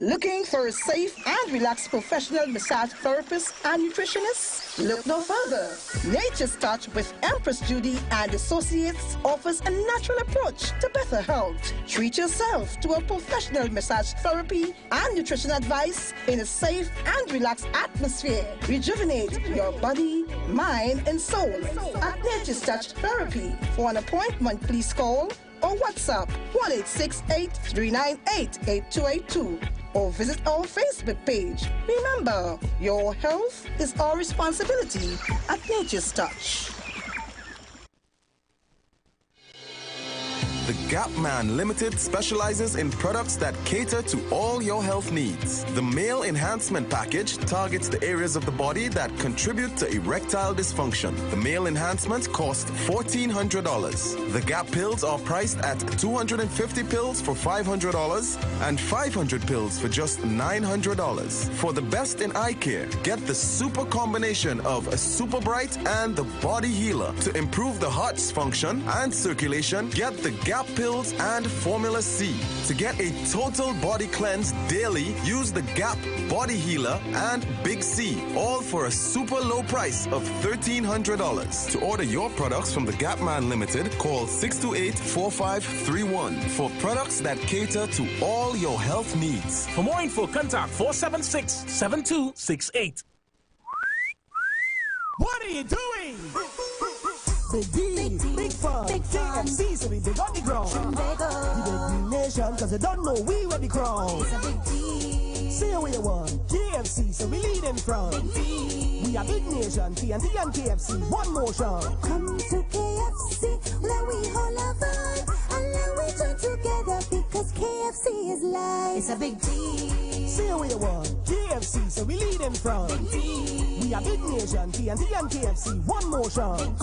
Looking for a safe and relaxed professional massage therapist and nutritionist? Look no further. Nature's Touch with Empress Judy and Associates offers a natural approach to better health. Treat yourself to a professional massage therapy and nutrition advice in a safe and relaxed atmosphere. Rejuvenate your body, mind, and soul at Nature's Touch Therapy. For an appointment, please call or WhatsApp 1-868-398-8282 or visit our Facebook page. Remember, your health is our responsibility at Nature's Touch. The Gap Man Limited specializes in products that cater to all your health needs. The Male Enhancement Package targets the areas of the body that contribute to erectile dysfunction. The Male Enhancement costs $1,400. The Gap pills are priced at 250 pills for $500 and 500 pills for just $900. For the best in eye care, get the super combination of a Super Bright and the Body Healer. To improve the heart's function and circulation, get the Gap pills and Formula C. To get a total body cleanse daily, use the Gap Body Healer and Big C, all for a super low price of $1,300. To order your products from the Gap Man Limited, call 628-4531 for products that cater to all your health needs. For more info, contact 476-7268. What are you doing? Big D, big fun, KFC, so we big on the ground. We big nation, cause they don't know we where the crown. Say what you want, KFC, so we lead in front. We are big nation, TNT and KFC, one motion. Come to KFC, let we all have fun, and let we join together, because KFC is life. It's a big D. Say what you want, KFC, so we lead in front. We are big nation, TNT and KFC, one motion.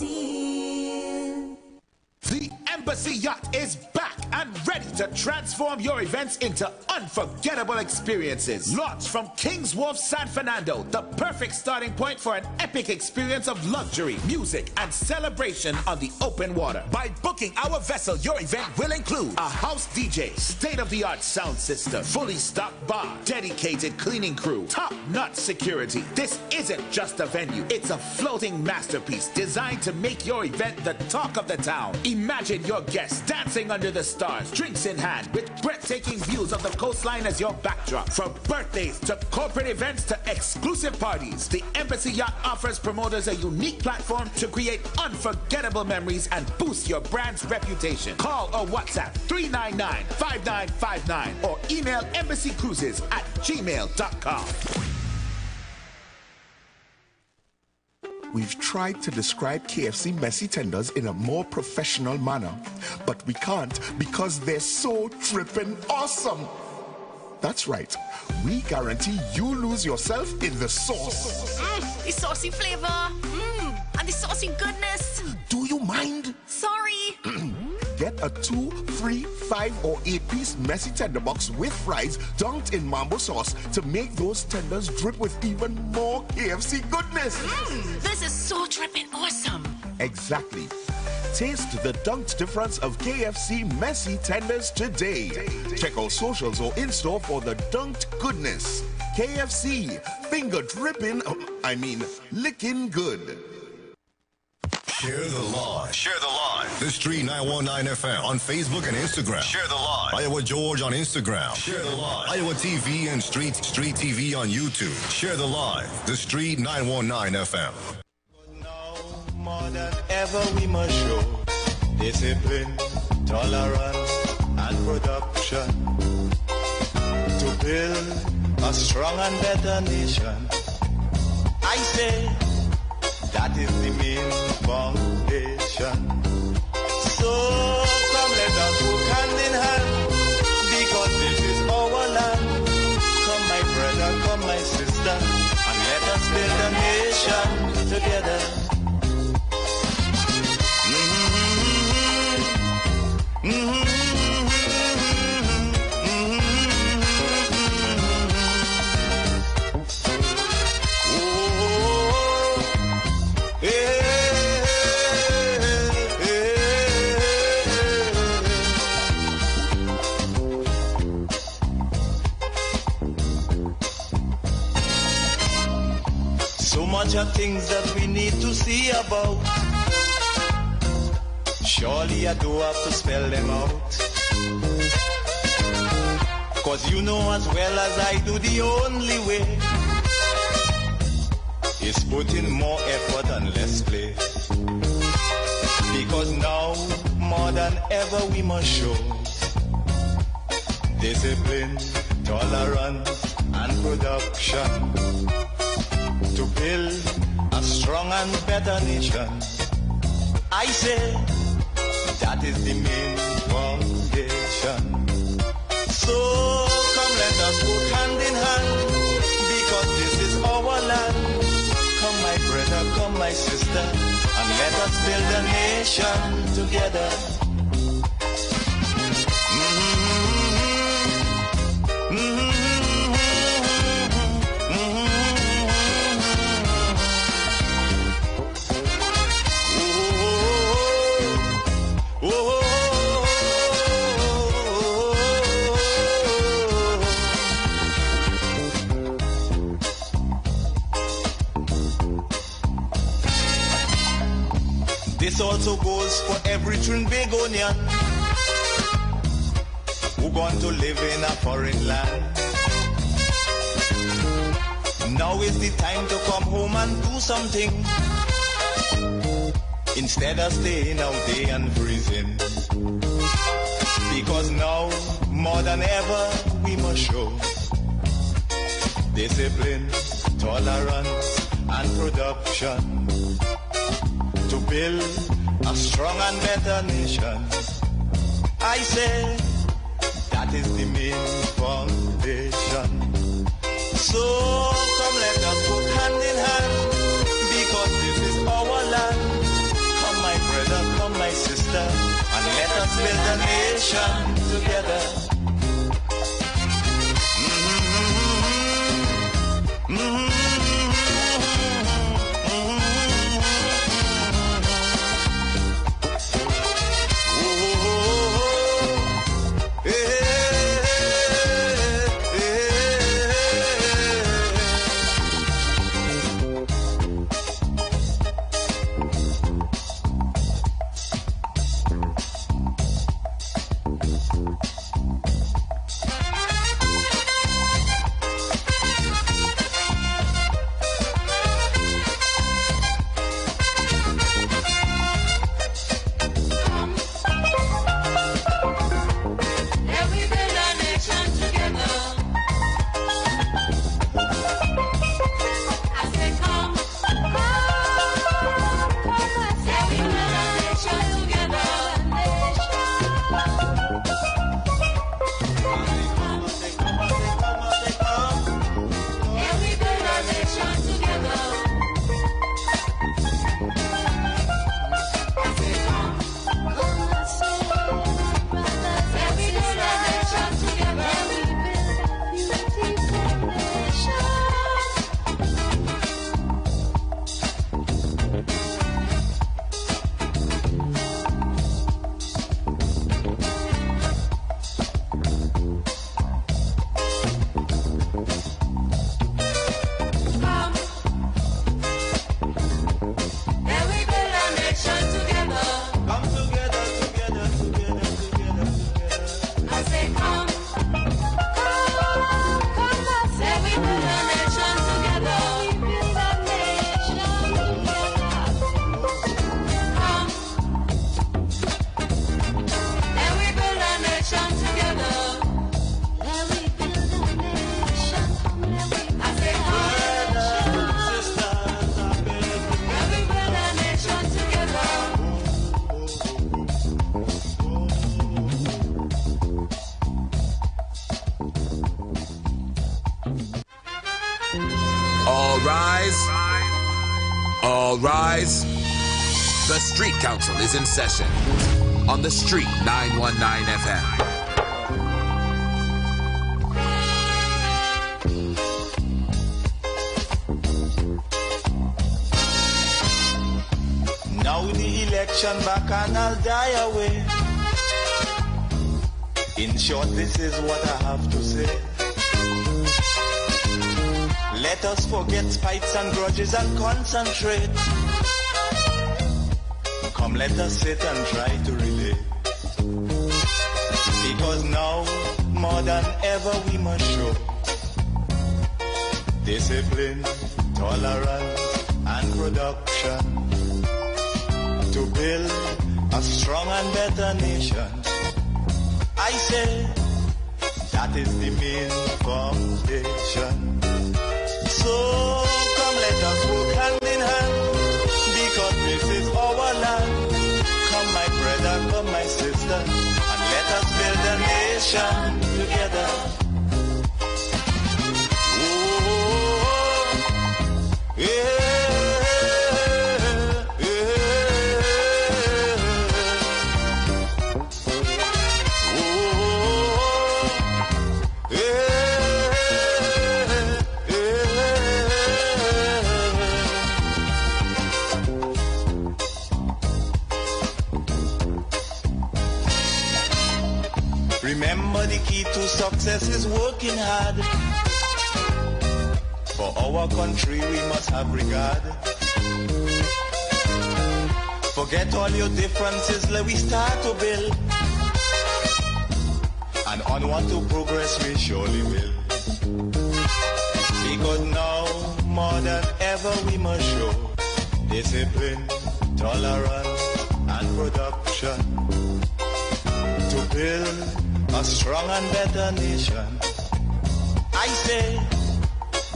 The Embassy Yacht is back and ready to transform your events into unforgettable experiences. Launch from King's Wharf, San Fernando, the perfect starting point for an epic experience of luxury, music, and celebration on the open water. By booking our vessel, your event will include a house DJ, state-of-the-art sound system, fully stocked bar, dedicated cleaning crew, top-notch security. This isn't just a venue, it's a floating masterpiece designed to make your event the talk of the town. Imagine your guests dancing under the stars, drinks in hand, with breathtaking views of the coastline as your backdrop. From birthdays to corporate events to exclusive parties, the Embassy Yacht offers promoters a unique platform to create unforgettable memories and boost your brand's reputation. Call or WhatsApp 399-5959 or email embassycruises@gmail.com. We've tried to describe KFC messy tenders in a more professional manner, but we can't because they're so trippin' awesome. That's right. We guarantee you lose yourself in the sauce. The saucy flavor. And the saucy goodness. Do you mind? Sorry. Get a 2, 3, 5, or 8-piece messy tender box with fries dunked in mambo sauce to make those tenders drip with even more KFC goodness. This is so trippin' awesome. Exactly. Taste the dunked difference of KFC messy tenders today. Check our socials or in-store for the dunked goodness. KFC, finger dripping, licking good. Share the live. Share the live. The Street 919 FM on Facebook and Instagram. Share the live. Iowa George on Instagram. Share the live. Iowa TV and Street TV on YouTube. Share the live. The Street 919 FM. More than ever we must show discipline, tolerance, and production to build a strong and better nation. I say that is the main foundation. So come let us work hand in hand, because this is our land. Come my brother, come my sister, and let us build a nation together. So much of things that we need to see about. Surely I do have to spell them out. Cause you know as well as I do, the only way is put in more effort and less play. Because now, more than ever, we must show discipline, tolerance, and production to build a strong and better nation. I say that is the main foundation. So come let us work hand in hand, because this is our land. Come my brother, come my sister, and let us build a nation together. This also goes for every Trinbagonian who going to live in a foreign land. Now is the time to come home and do something, instead of staying out there and freezing. Because now, more than ever, we must show discipline, tolerance, and production to build a strong and better nation. I say that is the main foundation. So come let us work hand in hand, because this is our land. Come my brother, come my sister, and let us build a nation All rise. All rise. The Street Council is in session on the Street 919 FM. Now the election back and I'll die away. In short, this is what I have to say. Let us forget spites and grudges and concentrate. Come, let us sit and try to relate. Because now, more than ever, we must show discipline, tolerance, and production to build a strong and better nation. I say that is the main foundation. So come, let us work hand in hand, because this is our land. Come, my brother, come, my sister, and let us build a nation together. Oh, yeah. Remember, the key to success is working hard. For our country we must have regard. Forget all your differences, let we start to build. And onward to progress we surely will. Because now, more than ever, we must show discipline, tolerance, and production to build a strong and better nation. I say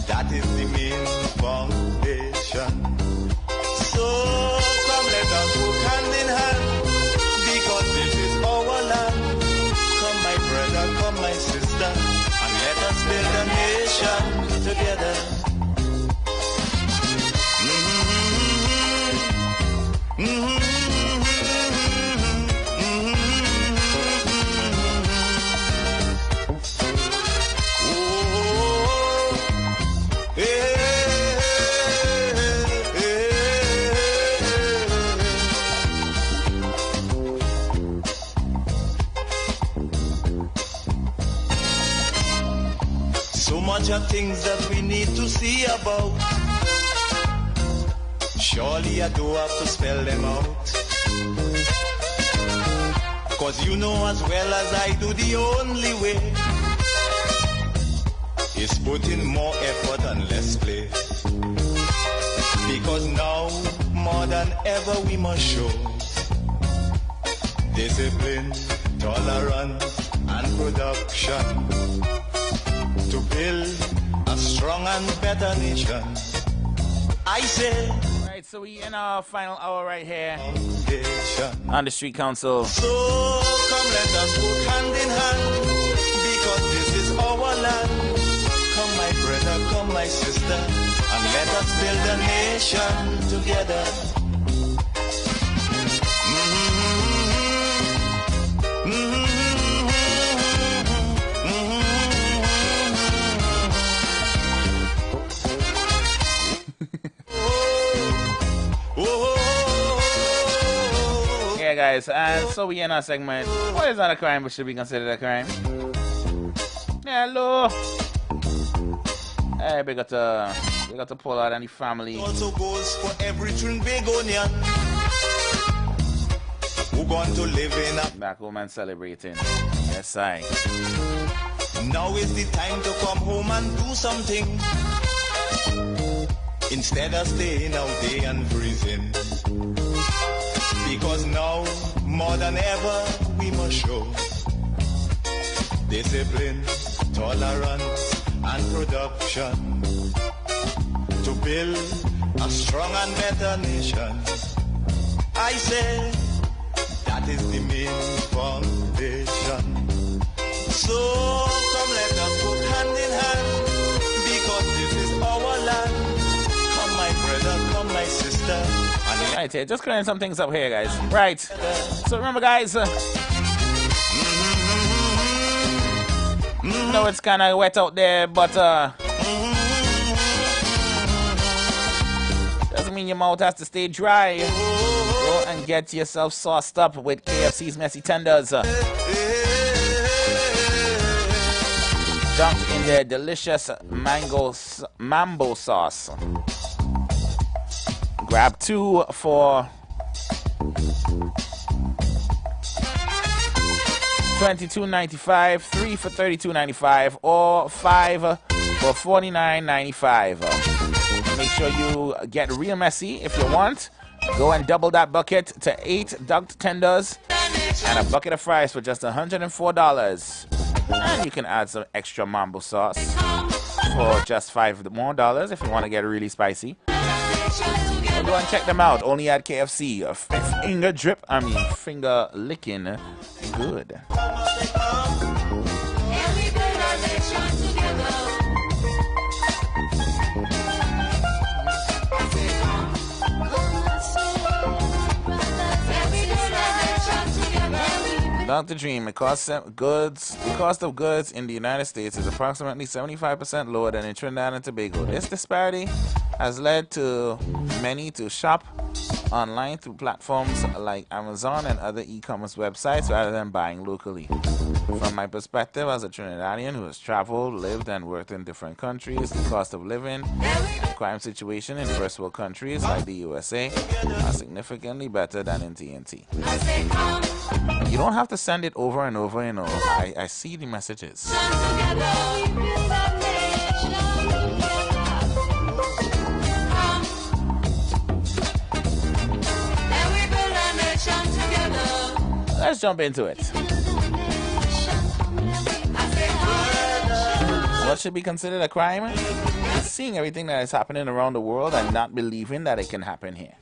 that is the main foundation. So come, let us work hand in hand, because this is our land. Come, my brother, come, my sister, and let us build a nation together. So much of things that we need to see about. Surely I do have to spell them out. Cause you know as well as I do, the only way is put in more effort and less play. Because now, more than ever, we must show discipline, tolerance, and production to build a strong and better nation. I say. Alright, so we in our final hour right here on the Street Council. So come, let us work hand in hand, because this is our land. Come, my brother, come, my sister, and let us build a nation together. Yeah, guys, and so we in our segment. What is not a crime but should be considered a crime? Hello. Hey, we got to pull out any family. Also goes for every Trinbagonian who going to live in a back home and celebrating. Yes, I. Now is the time to come home and do something, instead of staying out there and freezing. Because now, more than ever, we must show discipline, tolerance, and production to build a strong and better nation. I say that is the main foundation. So come, let us work hand in hand, because this is our land. right here. Just clearing some things up here, guys. Right. So remember, guys, know it's kind of wet out there, but doesn't mean your mouth has to stay dry. Go and get yourself sauced up with KFC's messy tenders. Dunked in their delicious mambo sauce. Grab 2 for $22.95, 3 for $32.95, or 5 for $49.95. Make sure you get real messy if you want. Go and double that bucket to 8 dunked tenders and a bucket of fries for just $104. And you can add some extra mambo sauce for just $5 more if you want to get really spicy. So go and check them out. Only at KFC. Finger licking good. Dr. Dream, the cost of goods in the United States is approximately 75% lower than in Trinidad and Tobago. This disparity has led to many to shop online through platforms like Amazon and other e-commerce websites rather than buying locally. From my perspective as a Trinidadian who has traveled, lived, and worked in different countries, the cost of living and crime situation in first world countries like the USA are significantly better than in TNT. You don't have to send it over and over, you know. I see the messages. Let's jump into it. What should be considered a crime? It's seeing everything that is happening around the world and not believing that it can happen here.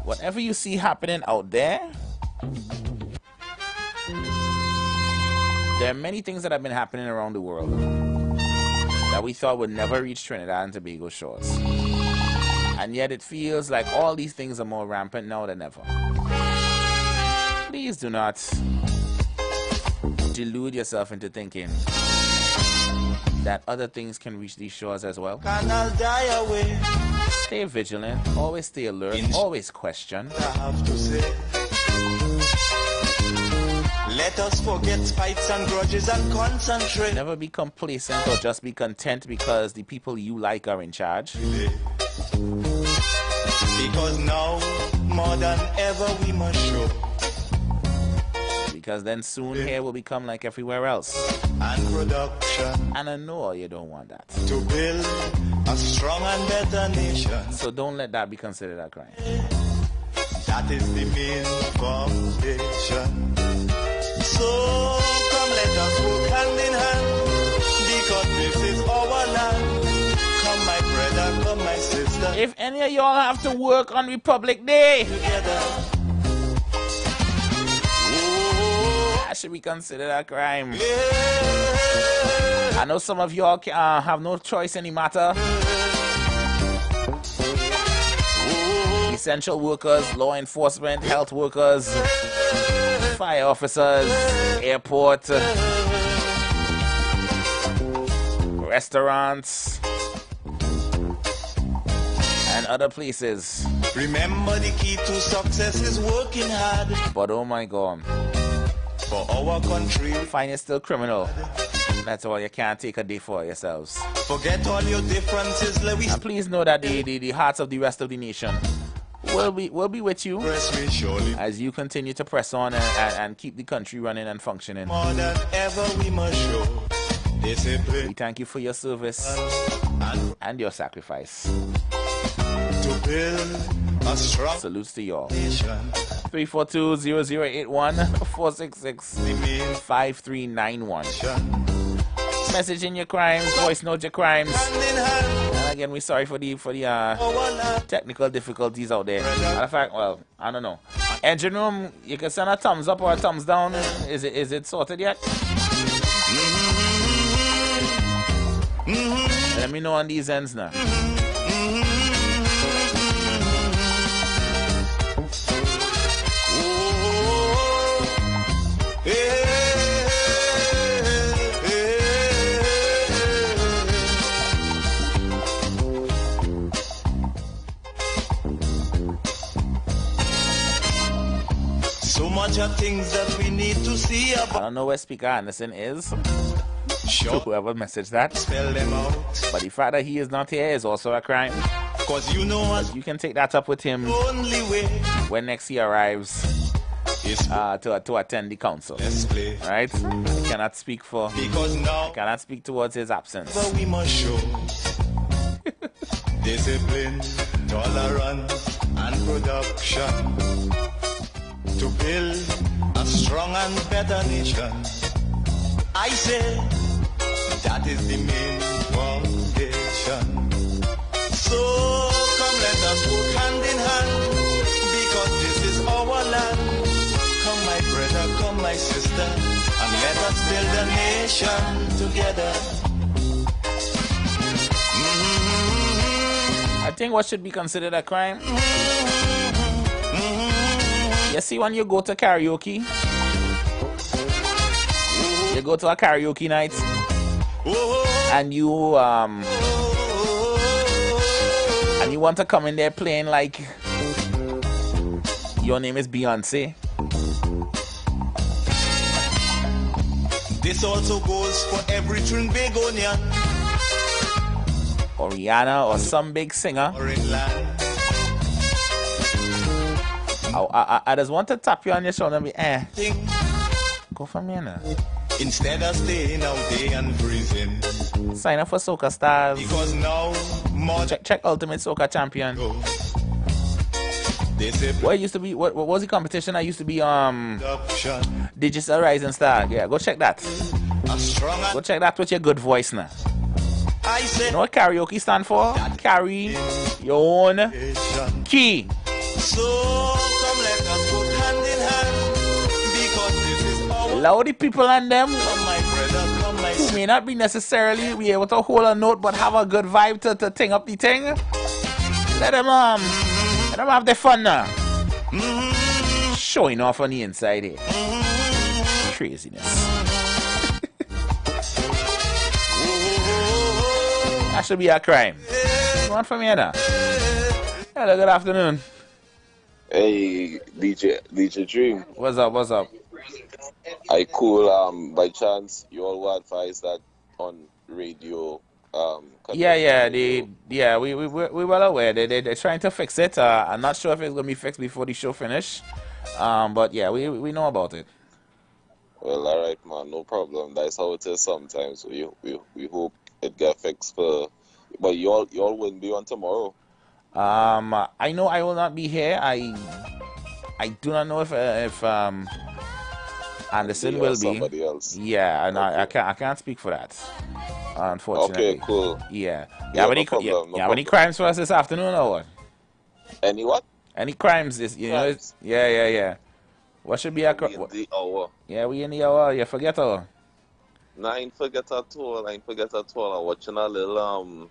Whatever you see happening out there, there are many things that have been happening around the world that we thought would never reach Trinidad and Tobago shores. And yet it feels like all these things are more rampant now than ever. Please do not delude yourself into thinking that other things can reach these shores as well. Stay vigilant, always stay alert, always question. Let us forget fights and grudges and concentrate. Never be complacent or just be content because the people you like are in charge. Because now, more than ever, we must show. Because then soon here will become like everywhere else. And production. And I know you don't want that. To build a strong and better nation. So don't let that be considered a crime. That is the main foundation. So come let us work hand in hand. Because this is our land. Come my brother, come my sister. If any of y'all have to work on Republic Day, together. That should be considered a crime. I know some of y'all have no choice in the matter. Essential workers, law enforcement, health workers, fire officers, airport, restaurants, and other places. Remember the key to success is working hard. But oh my God. For our country. Fine is still criminal. That's all. You can't take a day for yourselves. Forget all your differences. And please know that the hearts of the rest of the nation will be with you as you continue to press on and keep the country running and functioning. More than ever we must show discipline. We thank you for your service and your sacrifice. To build a strong salutes to y'all. 342-0081-466-5391. Message in your crimes, voice note your crimes. And again, we're sorry for the technical difficulties out there. Matter of fact, well, I don't know. Engine room, you can send a thumbs up or a thumbs down. Is it sorted yet? Let me know on these ends now. much of things that we need to see about. I don't know where Speaker Anderson is. Sure. Whoever messaged that. Spell them out. But the fact that he is not here is also a crime. Cause you know what? You can take that up with him Only way when next he arrives to attend the council. Let's play. Right? I cannot speak for. Because now I cannot speak towards his absence. but we must show discipline, tolerance, and production to build a strong and better nation. I say that is the main foundation. So come let us work hand in hand, because this is our land. Come my brother, come my sister, and let us build a nation together. I think what should be considered a crime. You see, when you go to karaoke, you go to a karaoke night, and you want to come in there playing like your name is Beyonce. This also goes for every Trinbagonian or Rihanna or some big singer. I just want to tap you on your shoulder and be go for me now. Instead of staying out there and freezing. Sign up for Soca Stars. Because now check Ultimate Soca Champion. What used to be what was the competition? I used to be Digital Rising Star. Yeah, go check that. Go check that with your good voice now. You know what karaoke stand for? Carry your own key. So come let us go hand in hand, because this is our allow the people and them come my brother, come my who may not be necessarily be able to hold a note but have a good vibe to ting up the thing. Let them have their fun now. Showing off on the inside here. Craziness. That should be a crime. You want from here now? Hello, good afternoon. Hey, DJ Dream. What's up? I cool. By chance, you all will advise that on radio. We well aware. They're trying to fix it. I'm not sure if it's gonna be fixed before the show finish. But yeah, we know about it. Well, all right, man, no problem. That's how it is sometimes. We hope it get fixed for. But y'all wouldn't be on tomorrow. I know I will not be here. I do not know if Anderson will be. Somebody else. Yeah, and I can't speak for that. Unfortunately. Okay, cool. Yeah. No Any crimes for us this afternoon or what? Any what? Any crimes this crimes. Yeah. What should be a crime? The hour. Yeah, we in the hour. You forget all. No, I ain't forget at all. I'm watching a little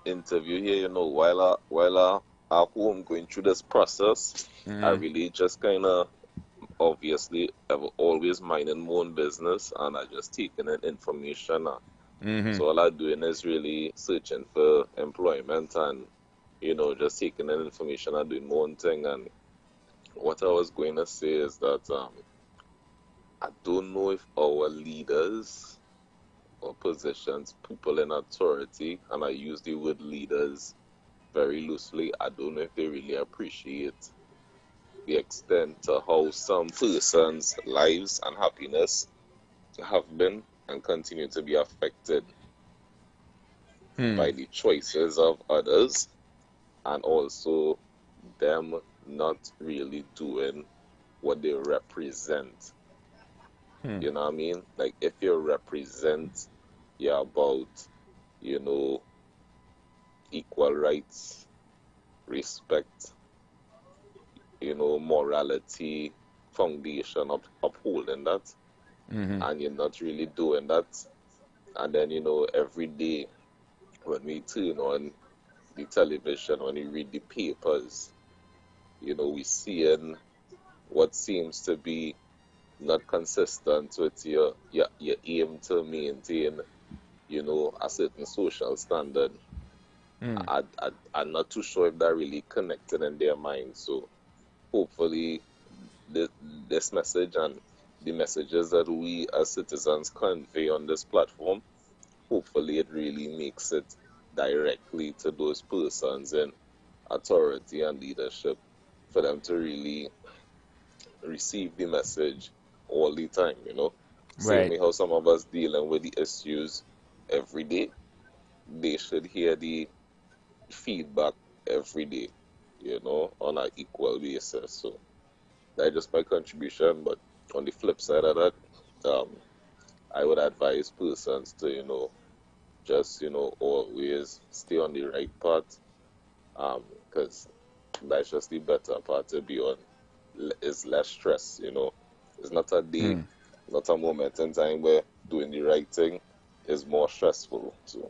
interview here, while at home going through this process. I really just kind of obviously have always minding my own business, and I just taking in information. So all I'm doing is really searching for employment and, just taking in information and doing my own thing. And what I was going to say is that I don't know if our leaders or positions, people in authority, and I use the word leaders very loosely, I don't know if they really appreciate the extent to how some persons' lives and happiness have been and continue to be affected by the choices of others, and also them not really doing what they represent. You know what I mean? Like, if you represent, you're about, equal rights, respect, morality, foundation of upholding that, and you're not really doing that. And then, every day when we turn on the television, when we read the papers, we seeing what seems to be not consistent with your aim to maintain, a certain social standard. I'm not too sure if that really connected in their mind. So hopefully this message and the messages that we as citizens convey on this platform, hopefully it really makes it directly to those persons in authority and leadership for them to really receive the message all the time, you know. Right. Same way how some of us dealing with the issues every day, they should hear the feedback every day, you know, on an equal basis. So that's just my contribution. But on the flip side of that, I would advise persons to, you know, just, you know, always stay on the right path, because that's just the better part to be on. Is less stress, you know. It's not a day, not a moment in time where doing the right thing is more stressful. So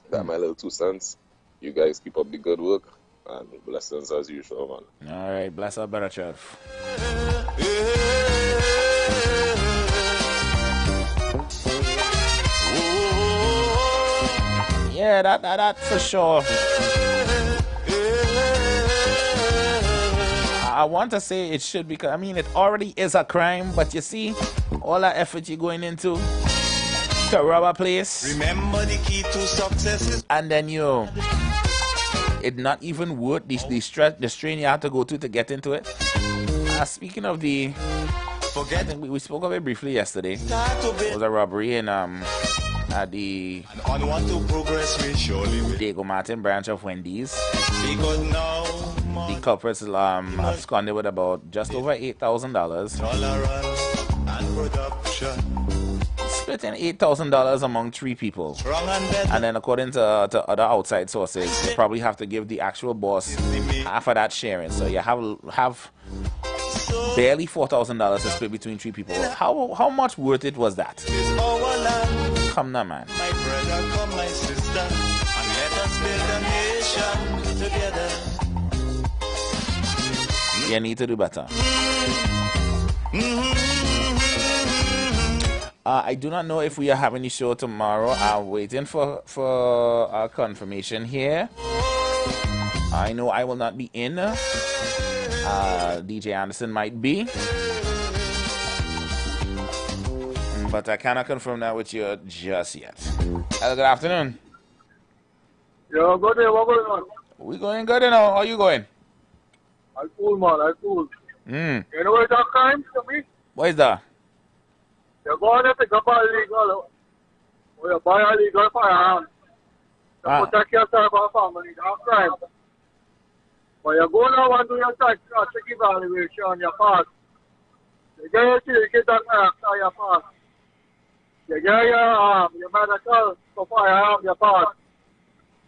that's my little 2 cents. You guys keep up the good work, and blessings as usual, man. All right, bless our better chef. Yeah, that for sure. I want to say it should, because I mean it already is a crime, but you see all that effort you're going into to rob a place. Remember the key to success is, and then it not even worth the stress, the strain you have to go to get into it. Speaking of I think we spoke of it briefly yesterday. It was a robbery in at the Diego Martin branch of Wendy's. The culprits absconded with about just over $8,000. Splitting $8,000 among 3 people. And then according to other outside sources, they probably have to give the actual boss half of that sharing. So you have barely $4,000 to split between 3 people. How much worth it was that? Come now, man. my brother, come my sister, and let us build a nation together. You need to do better. I do not know if we are having the show tomorrow. I'm waiting for our confirmation here. I know I will not be in. DJ Anderson might be. But I cannot confirm that with you just yet. Good afternoon. Yo, good day. What going on? We going good, you know. How you going? I cool, man. I cool. You know what that crime to me? What is that? You're going to pick up a legal, or you buy a legal firearm to protect yourself and family. That's crime. But you're going to want to do your check evaluation on your pass. You get your certificate and after your pass. You get your medical for firearm, your pass.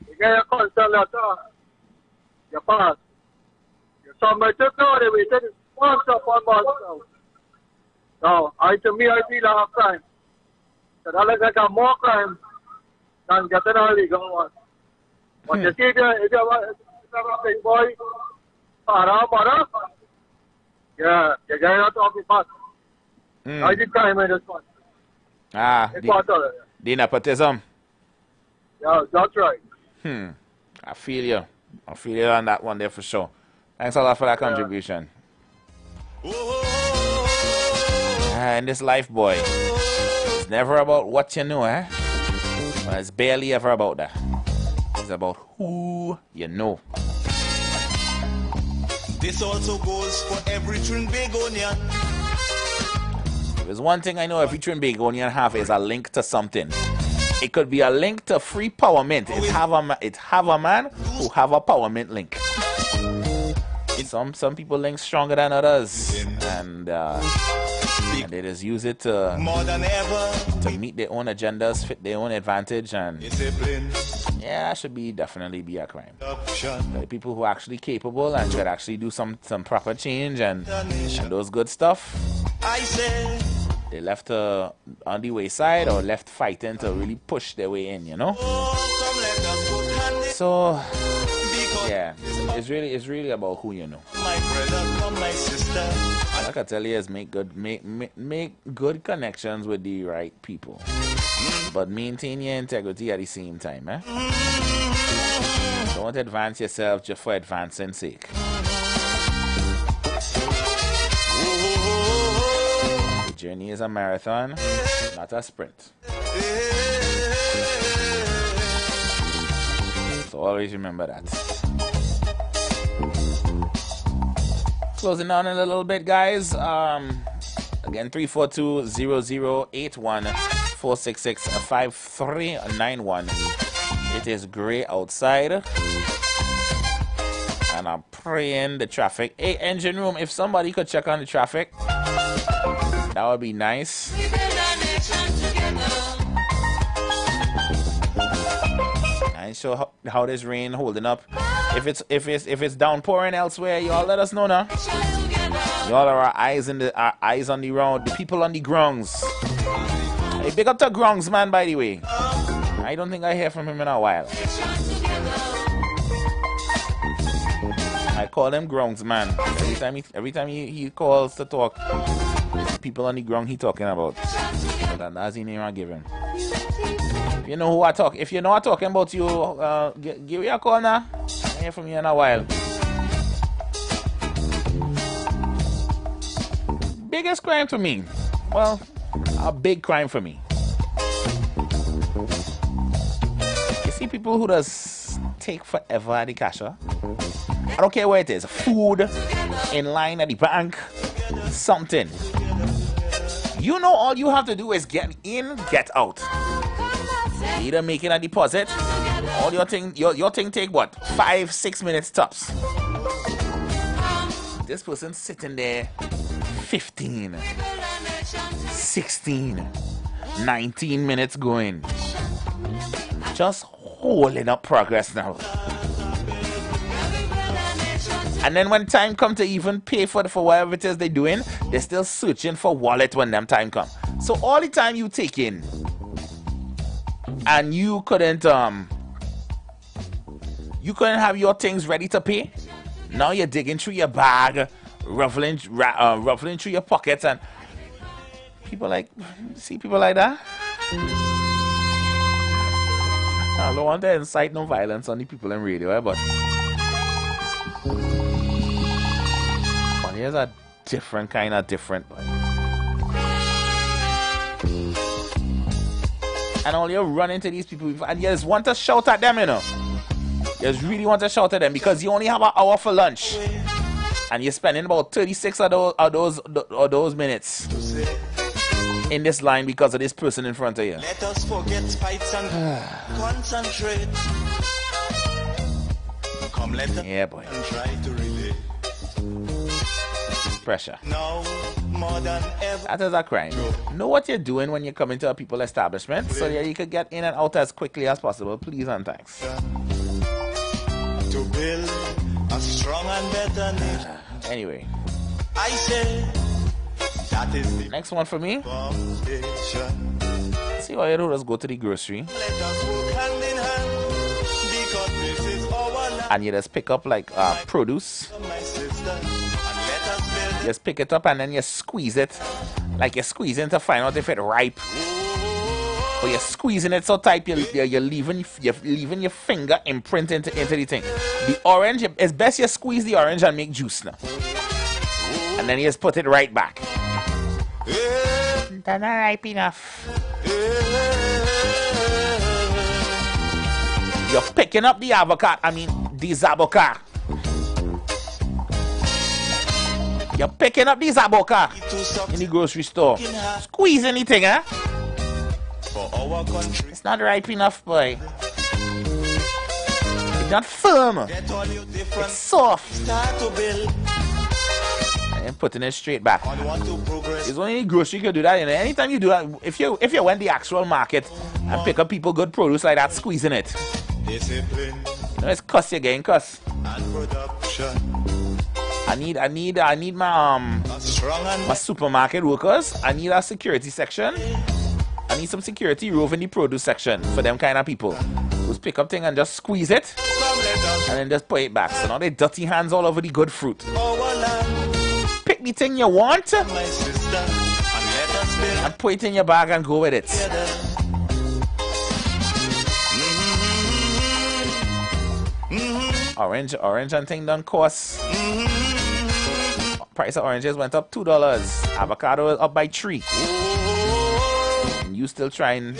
You get your consent letter, your pass. You submit it now, they will take it once upon month now. Now, to me, I feel like a crime. So that looks like a more crime than getting a legal one. But you see, if you're a big boy, mother, yeah, you get out of the pass. I did crime in this one. The nepotism. Yeah, that's right. I feel you. I feel you on that one there for sure. Thanks a lot for that contribution. In this life, boy, it's never about what you know, eh? Well, it's barely ever about that. It's about who you know. This also goes for every Trinbagonian. There's one thing I know every Trinbagonian have is a link to something. It could be a link to free power mint. It have a man who have a power mint link. Some people link stronger than others, and they just use it to meet their own agendas, fit their own advantage, and yeah, that should definitely be a crime. The people who are actually capable and could actually do some proper change and those good stuff, they left on the wayside or left fighting to really push their way in, you know. So yeah, it's really about who you know. My brother, come my sister. All I can tell you is make good connections with the right people, but maintain your integrity at the same time, eh? Don't advance yourself just for advancing sake. journey is a marathon, not a sprint. So always remember that. Closing down in a little bit, guys. Again, 342-0081, 466-5391. It is gray outside. And I'm praying the traffic. Hey, engine room, if somebody could check on the traffic, that would be nice. I ain't sure how this rain holding up. If it's downpouring elsewhere, y'all let us know now. Y'all are our eyes on the road, the people on the grounds. Hey, big up to Grongs, man, by the way. I don't think I hear from him in a while. I call him Grongs, man. Every time he calls to talk, it's the people on the ground he talking about. So that's the name I give him. If you know who I talk, if you know I'm talking about you, give me a call now. I hear from you in a while. Biggest crime for me. Well, a big crime for me. You see people who does take forever at the cashier. I don't care where it is. Food, in line at the bank, something. You know all you have to do is get in, get out. Either making a deposit, all your thing take what? 5-6 minutes tops. This person sitting there 15, 16, 19 minutes going. Just holding up progress now. And then when time comes to even pay for whatever it is they're doing, they're still searching for wallet when them time come. So all the time you take in, and you couldn't have your things ready to pay. Now you're digging through your bag, ruffling through your pockets, and people like that. I don't want to incite no violence on the people in radio, but here's a different kind of different. And all you run into these people, and you just want to shout at them, you know. You just really want to shout at them because you only have an hour for lunch, and you're spending about 36 of those minutes in this line because of this person in front of you. Let us forget fights and concentrate. Come, let us try to relate. Pressure. Now, more than ever. That is a crime. Know what you're doing when you come into a people establishment so that you could get in and out as quickly as possible. Please and thanks. To build a strong and better nation. Anyway. I say that is the next one for me. foundation. See why you don't just go to the grocery. Let us work hand in hand because this is our land. And you just pick up like produce. My sister. You just pick it up and then you squeeze it. Like you're squeezing to find out if it's ripe. But you're squeezing it so tight you're leaving your finger imprint into the thing. The orange, it's best you squeeze the orange and make juice now. And then you just put it right back. That's not ripe enough. You're picking up the avocado. The zaboka. You're picking up these aboka in the grocery store. Squeeze anything, huh? For our country. It's not ripe enough, boy. It's not firm. It's soft. Start to build. And putting it straight back. It's only in the grocery you can do that. You know, anytime you do that, if you went the actual market and pick up people good produce like that, squeezing it. Discipline. You know, it's cuss, you're getting cuss. And production. I need my supermarket workers. I need a security section. I need some security roof in the produce section for them kind of people. Just pick up thing and just squeeze it and then just put it back. So now they dirty hands all over the good fruit. Pick the thing you want and put it in your bag and go with it. Orange and thing done cost. price of oranges went up $2. Avocado is up by $3. And you still trying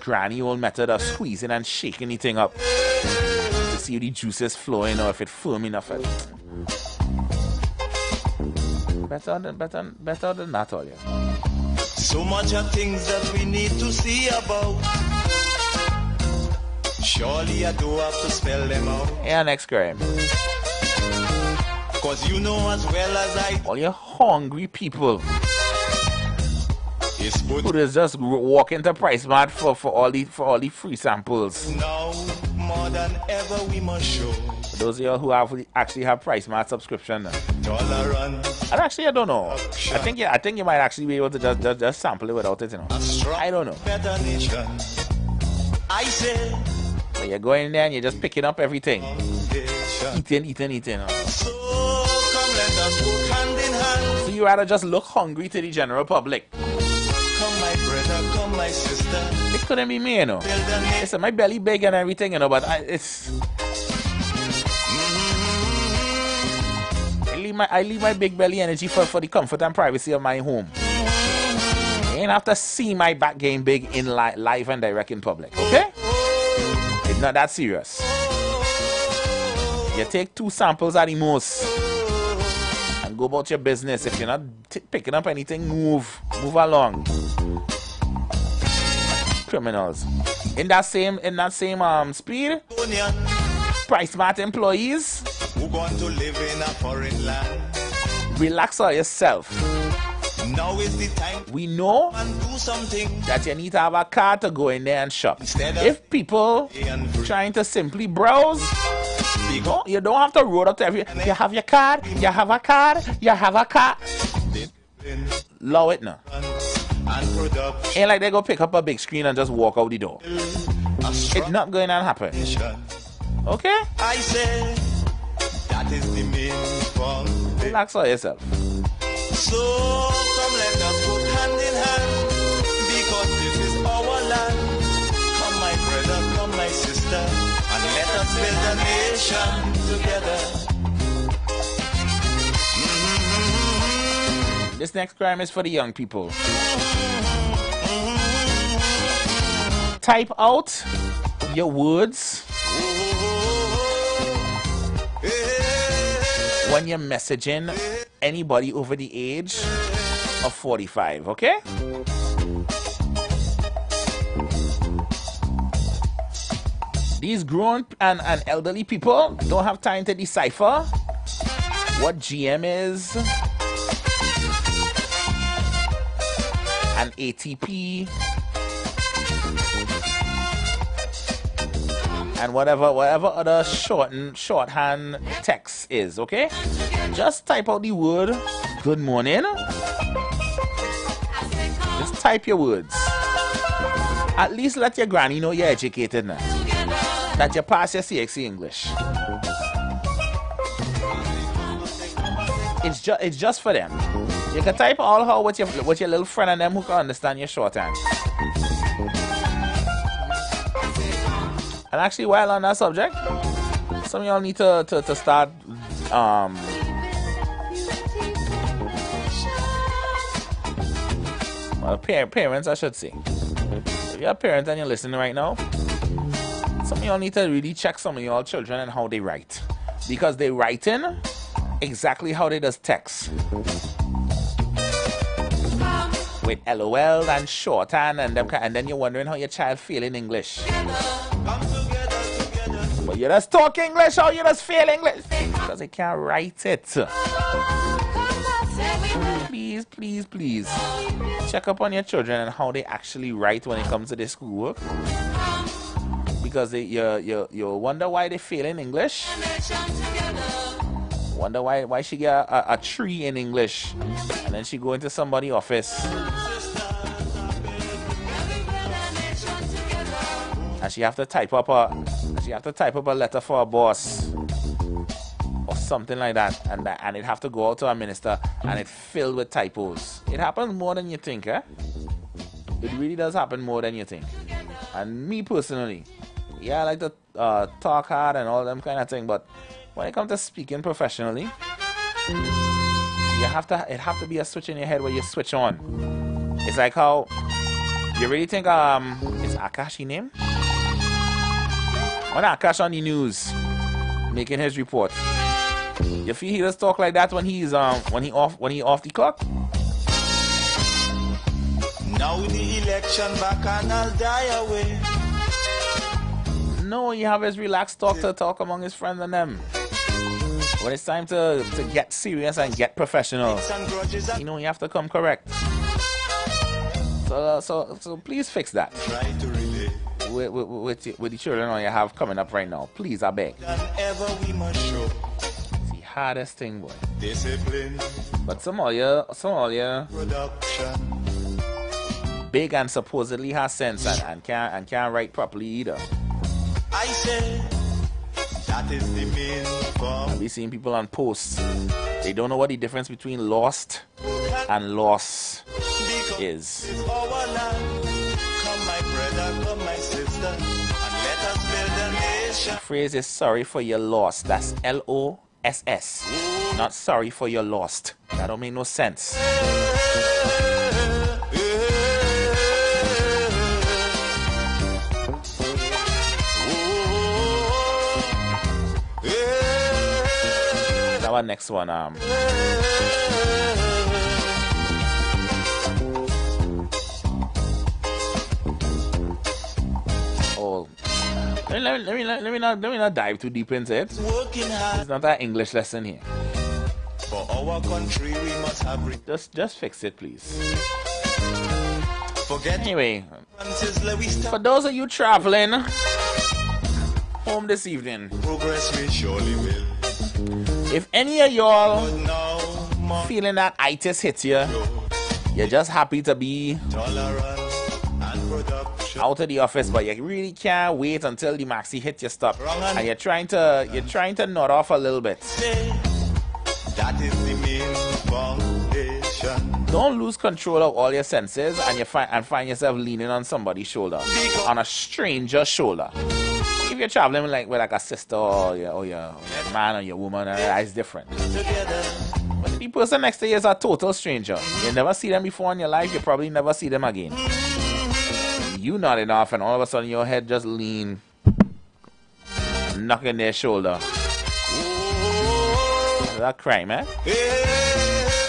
granny old method of squeezing and shaking the thing up to see if the juice is flowing or if it's firm enough. Better than that, all yeah. So much of things that we need to see about. Surely I do have to spell them out. Yeah, next crime. Cause you know as well as I. All you hungry people who is just walk into Price Mart for all the free samples. Now more than ever we must show. Those of you who actually have Price Mart subscription. Tolerance. And actually, I don't know. I think you might actually be able to just sample it without it, you know. I don't know. Better nation. I say. So you go in there and you're just picking up everything. Eating. So come let us work hand in hand. So you rather just look hungry to the general public. Come my brother, come my sister. It couldn't be me, you know. Listen, my belly big and everything, you know, but it's... I leave my big belly energy for the comfort and privacy of my home. You ain't have to see my back game big in live and direct in public, okay? It's not that serious. You take 2 samples at the most and go about your business. If you're not picking up anything, move along. Criminals. In that same speed, Price Mart employees who going to live in a foreign land. Relax on yourself. Now is the time. We know do something that you need to have a car to go in there and shop. If people trying to simply browse, you don't have to roll up to every. You have your card. You have a card. You have a card. Low it now. Ain't like they go pick up a big screen and just walk out the door. It's not going to happen. Okay? I say that is the main point. Relax on yourself. So come let us work hand in hand, because this is our land. Come my brother, come my sister, and let us build a nation together. This next crime is for the young people. Type out your words when you're messaging anybody over the age of 45, okay? These grown and elderly people don't have time to decipher what GM is, an ATP, and whatever other shorthand text is, okay? Just type out the word good morning. Just type your words. At least let your granny know you're educated now, that you pass your CXC English. It's just for them. You can type all how with your little friend and them who can understand your shorthand. And actually, while on that subject, some of y'all need to start well, parents, I should say. If you're a parent and you're listening right now, some of y'all need to really check some of y'all children and how they write, because they write in exactly how they does text, with LOL and shorthand and them, and then you're wondering how your child feel in English. But you just talk English or you just feel English because they can't write it. Please check up on your children and how they actually write when it comes to their schoolwork, because you wonder why they fail in English. Wonder why she get a 3 in English and then she go into somebody's office and she have to type up a letter for a boss or something like that, and it have to go out to a minister and it filled with typos. It happens more than you think, eh? It really does happen more than you think. And me personally, yeah, I like to talk hard and all them kind of thing, but when it comes to speaking professionally, it have to be a switch in your head where you switch on. It's like how you really think is Akash his name? When Akash on the news making his report, you feel he just talk like that when he's when he off the clock? Now the election back and I'll die away. No, you have his relaxed talk among his friends and them. When it's time to get serious and get professional, you know you have to come correct. So please fix that. With the children you have coming up right now. Please, I beg. It's the hardest thing, boy. Discipline. But some of you big and supposedly has sense and can't write properly either. I say that is the main form. I've been seeing people on posts. They don't know what the difference between lost and loss is. Our land. Come my brother, come my sister, and let us build a nation. The phrase is sorry for your loss. That's LOSS. Not sorry for your lost. That don't make no sense. Now our next one, let me not dive too deep into it. It's not an English lesson here. For our country we must have just fix it, please. Anyway, for those of you traveling home this evening, progress we surely will. If any of y'all feeling that itis hit you, you're just happy to be out of the office, but you really can't wait until the maxi hit your stop, and you're trying to nod off a little bit. That is the main foundation. Don't lose control of all your senses and find yourself leaning on somebody's shoulder, on a stranger's shoulder. If you're traveling with a sister or your man or your woman, that's different. But the person next to you is a total stranger. You never see them before in your life. You probably never see them again. You nodding off, and all of a sudden your head just lean, knocking their shoulder. Is that crime, eh?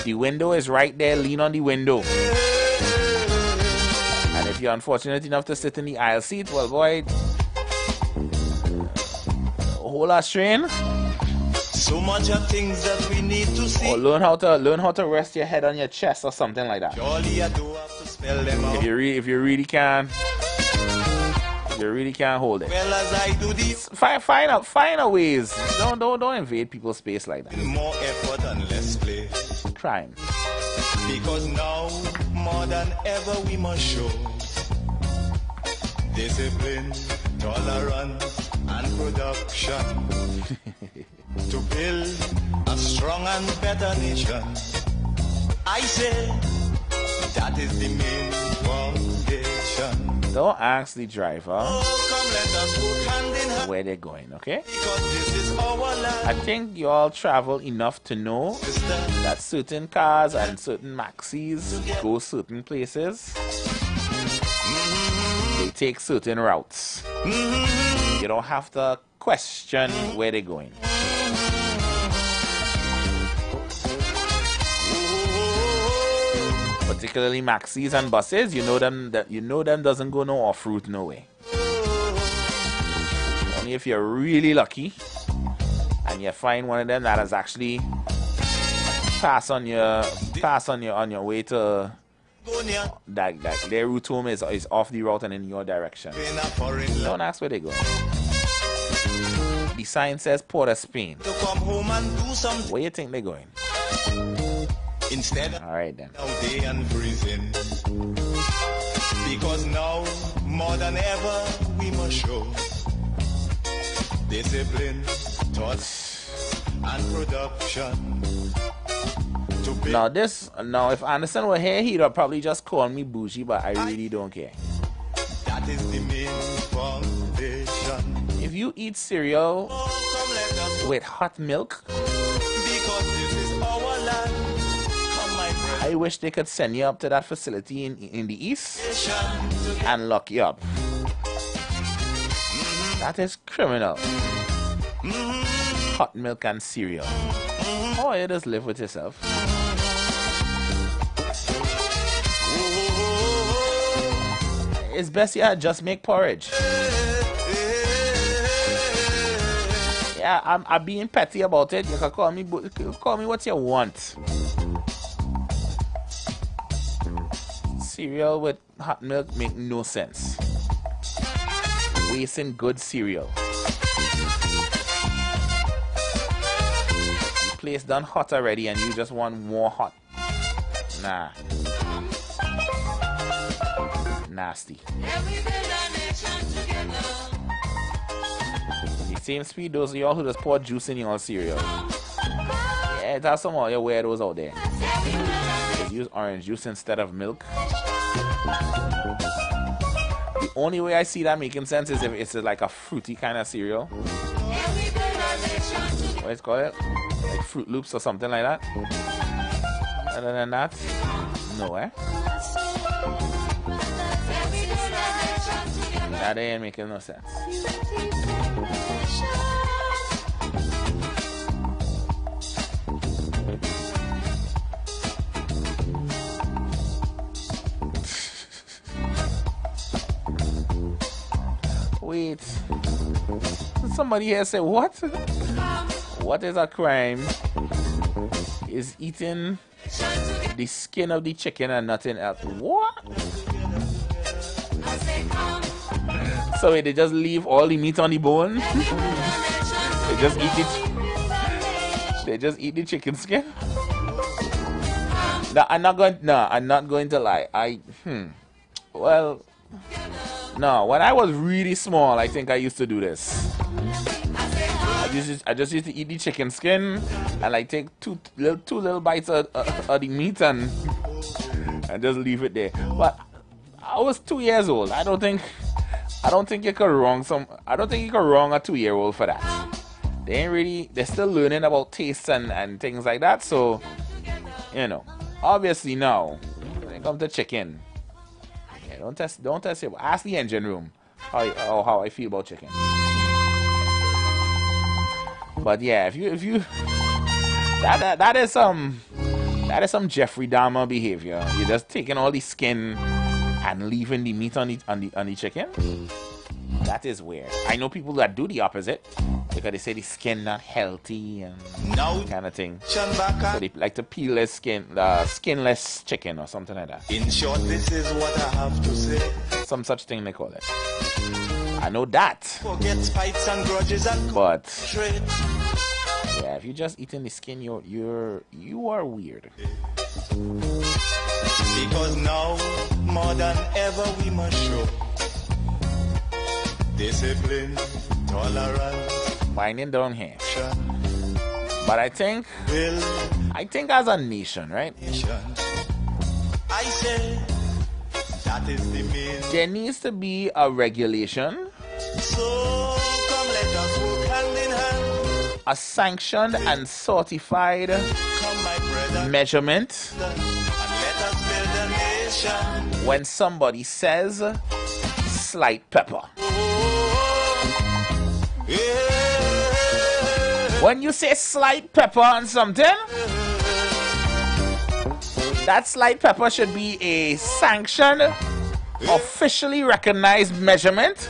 The window is right there. Lean on the window. And if you're unfortunate enough to sit in the aisle seat, well, boy, hold a strain. So much of things that we need to see. Or learn how to rest your head on your chest or something like that. Surely I do have to spell them out. If you really can hold it. Well, as I do this, find a ways. Don't invade people's space like that. More effort and less play. Crime. Because now more than ever we must show discipline, tolerance, and production to build a strong and better nation. I say that is the main foundation. Don't ask the driver come let us go hand in hand. where they're going, okay? Because this is our land. I think you all travel enough to know that certain cars and certain maxis go certain places. They take certain routes. You don't have to question where they're going. Particularly maxis and buses, you know them doesn't go no off route no way. Only if you're really lucky and you find one of them that has actually pass on your way to that their route home is off the route and in your direction. Don't ask where they go. The sign says Port of Spain. Where you think they're going? Instead, all right then. Day and freezing. Because now more than ever we must show discipline, thoughts, and production. Now if Anderson were here, he'd probably just call me bougie, but I really don't care. That is the main foundation. If you eat cereal with hot milk, because this is our land. I wish they could send you up to that facility in the east and lock you up. That is criminal. Hot milk and cereal. Or you just live with yourself. It's best you just make porridge. Yeah, I'm being petty about it. You can call me what you want. Cereal with hot milk make no sense. Wasting good cereal. The place done hot already and you just want more hot. Nah. Nasty. The same speed those of y'all who just pour juice in your cereal. Yeah, that's some of your weirdos out there. Just use orange juice instead of milk. The only way I see that making sense is if it's like a fruity kind of cereal. What is it called? Like Fruit Loops or something like that. Other than that, no, eh? That ain't making no sense. Wait. Somebody here say what? What is a crime? Is eating the skin of the chicken and nothing else. What? So they just leave all the meat on the bone? They just eat it. They just eat the chicken skin? No, I'm not going to lie. Well, no, when I was really small, I think I used to do this. I just used to eat the chicken skin and like take two little bites of the meat and just leave it there. But I was 2 years old. I don't think you could wrong a 2-year-old for that. They're still learning about tastes and things like that. So, you know, obviously now when it comes to chicken, yeah, don't test it. Ask the engine room how I feel about chicken. But yeah, if you that is some Jeffrey Dahmer behavior. You're just taking all the skin and leaving the meat on the chicken. That is weird. I know people that do the opposite because they say the skin not healthy and kind of thing. So they like to peel their skinless chicken or something like that. In short, this is what I have to say. Some such thing they call it. I know that. Forget spikes and grudges and but yeah, if you're just eating the skin, you are weird. Because now more than ever we must show discipline, tolerance, winding down here. But I think as a nation, right? I say that is the main. There needs to be a regulation. So come let us work hand in hand. A sanctioned and certified measurement when somebody says slight pepper. When you say slight pepper on something, that slight pepper should be a sanctioned, officially recognized measurement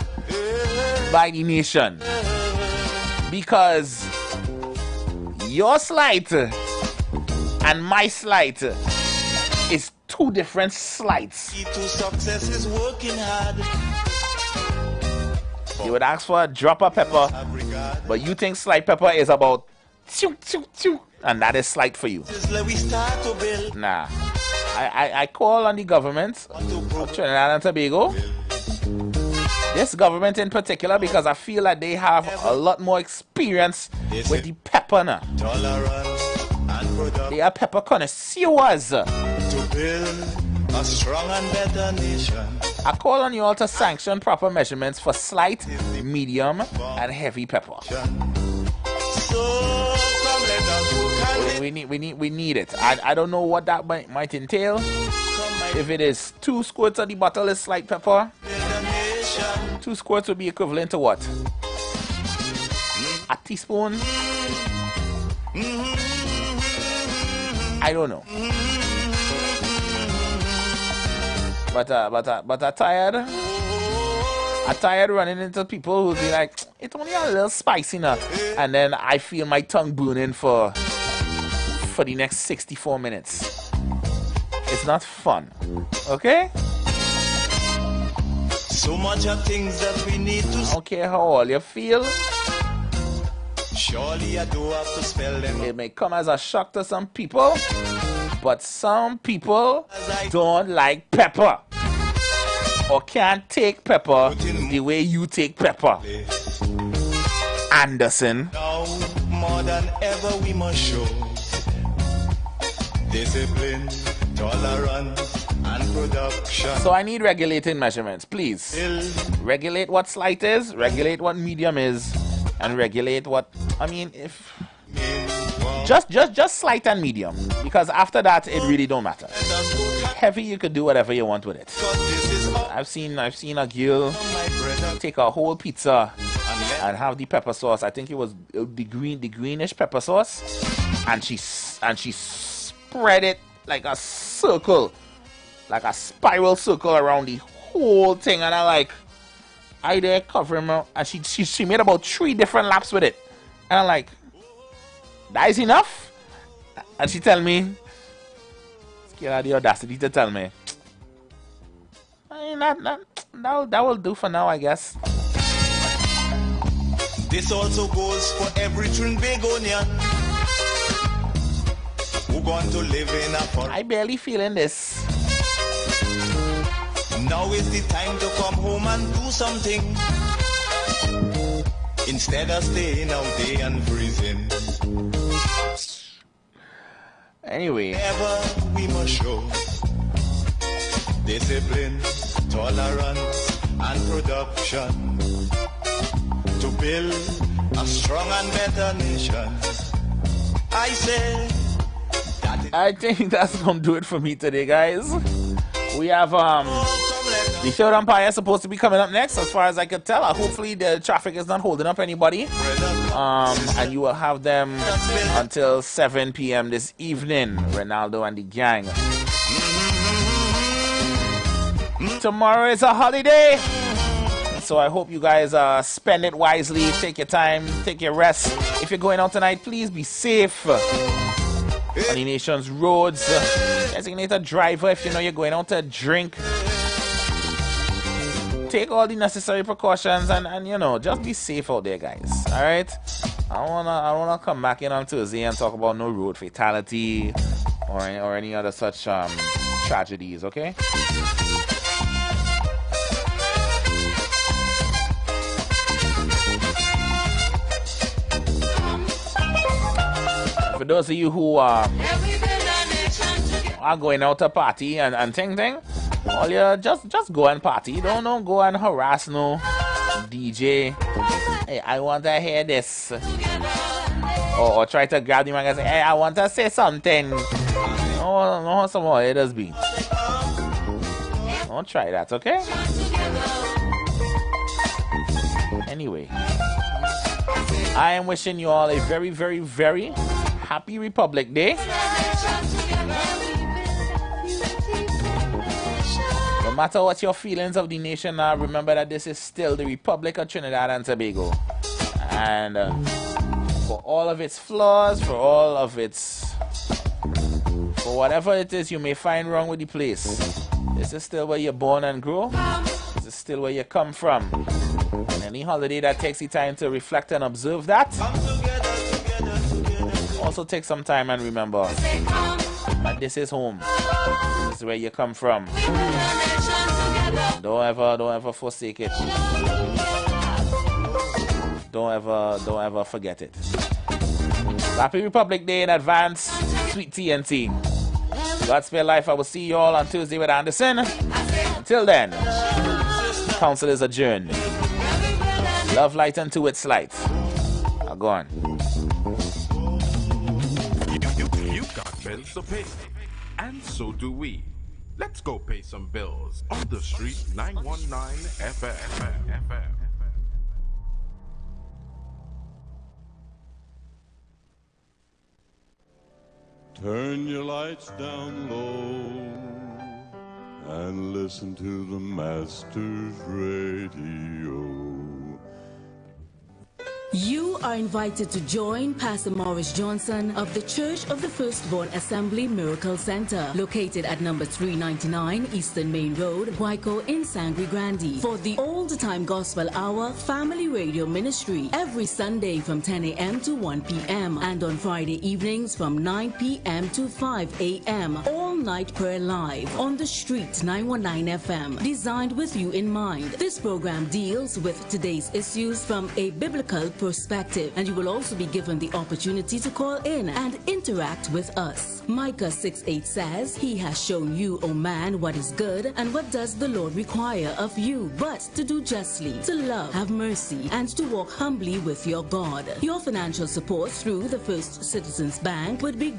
by the nation. Because your slight and my slight is two different slights. Key to success is working hard. You would ask for a drop of pepper, but you think slight pepper is about choo, choo, choo, and that is slight for you. Nah. I call on the government of Trinidad and Tobago, this government in particular, because I feel like they have a lot more experience with the pepper now. They are pepper connoisseurs. To build a strong and better nation. I call on you all to sanction proper measurements for slight, medium, and heavy pepper. So come We need it. I don't know what that might entail. If it is 2 squirts of the bottle is slight pepper, 2 squirts would be equivalent to what? A teaspoon? I don't know. But I'm tired running into people who'll be like, it's only a little spicy now, and then I feel my tongue burning for the next 64 minutes. It's not fun, okay? So much of things that we need to. I don't care how all you feel. Surely I do have to spell them. It may come as a shock to some people, but some people don't like pepper or can't take pepper the way you take pepper. Anderson. Now more than ever we must show discipline, tolerance, and production. So I need regulating measurements, please. Regulate what slight is, regulate what medium is, and regulate what, I mean, if just slight and medium, because after that it really don't matter. Heavy, you could do whatever you want with it. I've seen a girl take a whole pizza and have the pepper sauce. I think it was the greenish pepper sauce, and she spread it like a circle, like a spiral circle around the whole thing, and I there covering her, and she made about 3 different laps with it, and I'm like, that is enough? And she tell me, she had the audacity to tell me, I mean, that will do for now, I guess. This also goes for every Trinbagonian who going to live in a forest. I barely feeling this. Now is the time to come home and do something instead of staying out there and freezing. Anyway, ever we must show discipline, tolerance, and production to build a strong and better nation. I say that I think that's gonna do it for me today, guys. We have the third umpire is supposed to be coming up next, as far as I could tell. Hopefully the traffic is not holding up anybody. And you will have them until 7 p.m. this evening, Ronaldo and the gang. Tomorrow is a holiday, so I hope you guys spend it wisely. Take your time, take your rest. If you're going out tonight, please be safe on the nation's roads. Designate a driver if you know you're going out to drink. Take all the necessary precautions and you know, just be safe out there, guys. Alright? I don't wanna come back in on Tuesday and talk about no road fatality or any other such tragedies, okay? For those of you who are going out to party and thing, all you just go and party. Don't go and harass no DJ. Hey, I want to hear this. Or try to grab the mic and say, hey, I want to say something. No, some more it does be. Don't try that, okay? Anyway, I am wishing you all a very, very, very happy Republic Day. No matter what your feelings of the nation are, remember that this is still the Republic of Trinidad and Tobago. And for all of its flaws, for whatever it is you may find wrong with the place, this is still where you're born and grow. This is still where you come from. And any holiday that takes the time to reflect and observe that, also take some time and remember that this is home. This is where you come from. Don't ever forsake it. Don't ever forget it. Happy Republic Day in advance, sweet TNT. God spare life. I will see you all on Tuesday with Anderson. Until then, council is adjourned. Love light unto its light. Go on. You've got bills to pay, and so do we. Let's go pay some bills on the street 919 FM. Turn your lights down low and listen to the Master's Radio. You are invited to join Pastor Morris Johnson of the Church of the Firstborn Assembly Miracle Center, located at number 399 Eastern Main Road, Waiko in Sangre Grande, for the Old Time Gospel Hour Family Radio Ministry every Sunday from 10 a.m. to 1 p.m. and on Friday evenings from 9 p.m. to 5 a.m. All night prayer live on the street 919 FM, designed with you in mind. This program deals with today's issues from a biblical perspective, and you will also be given the opportunity to call in and interact with us. Micah 6:8 says, "He has shown you, O man, what is good, and what does the Lord require of you, but to do justly, to love, have mercy, and to walk humbly with your God." Your financial support through the First Citizens Bank would be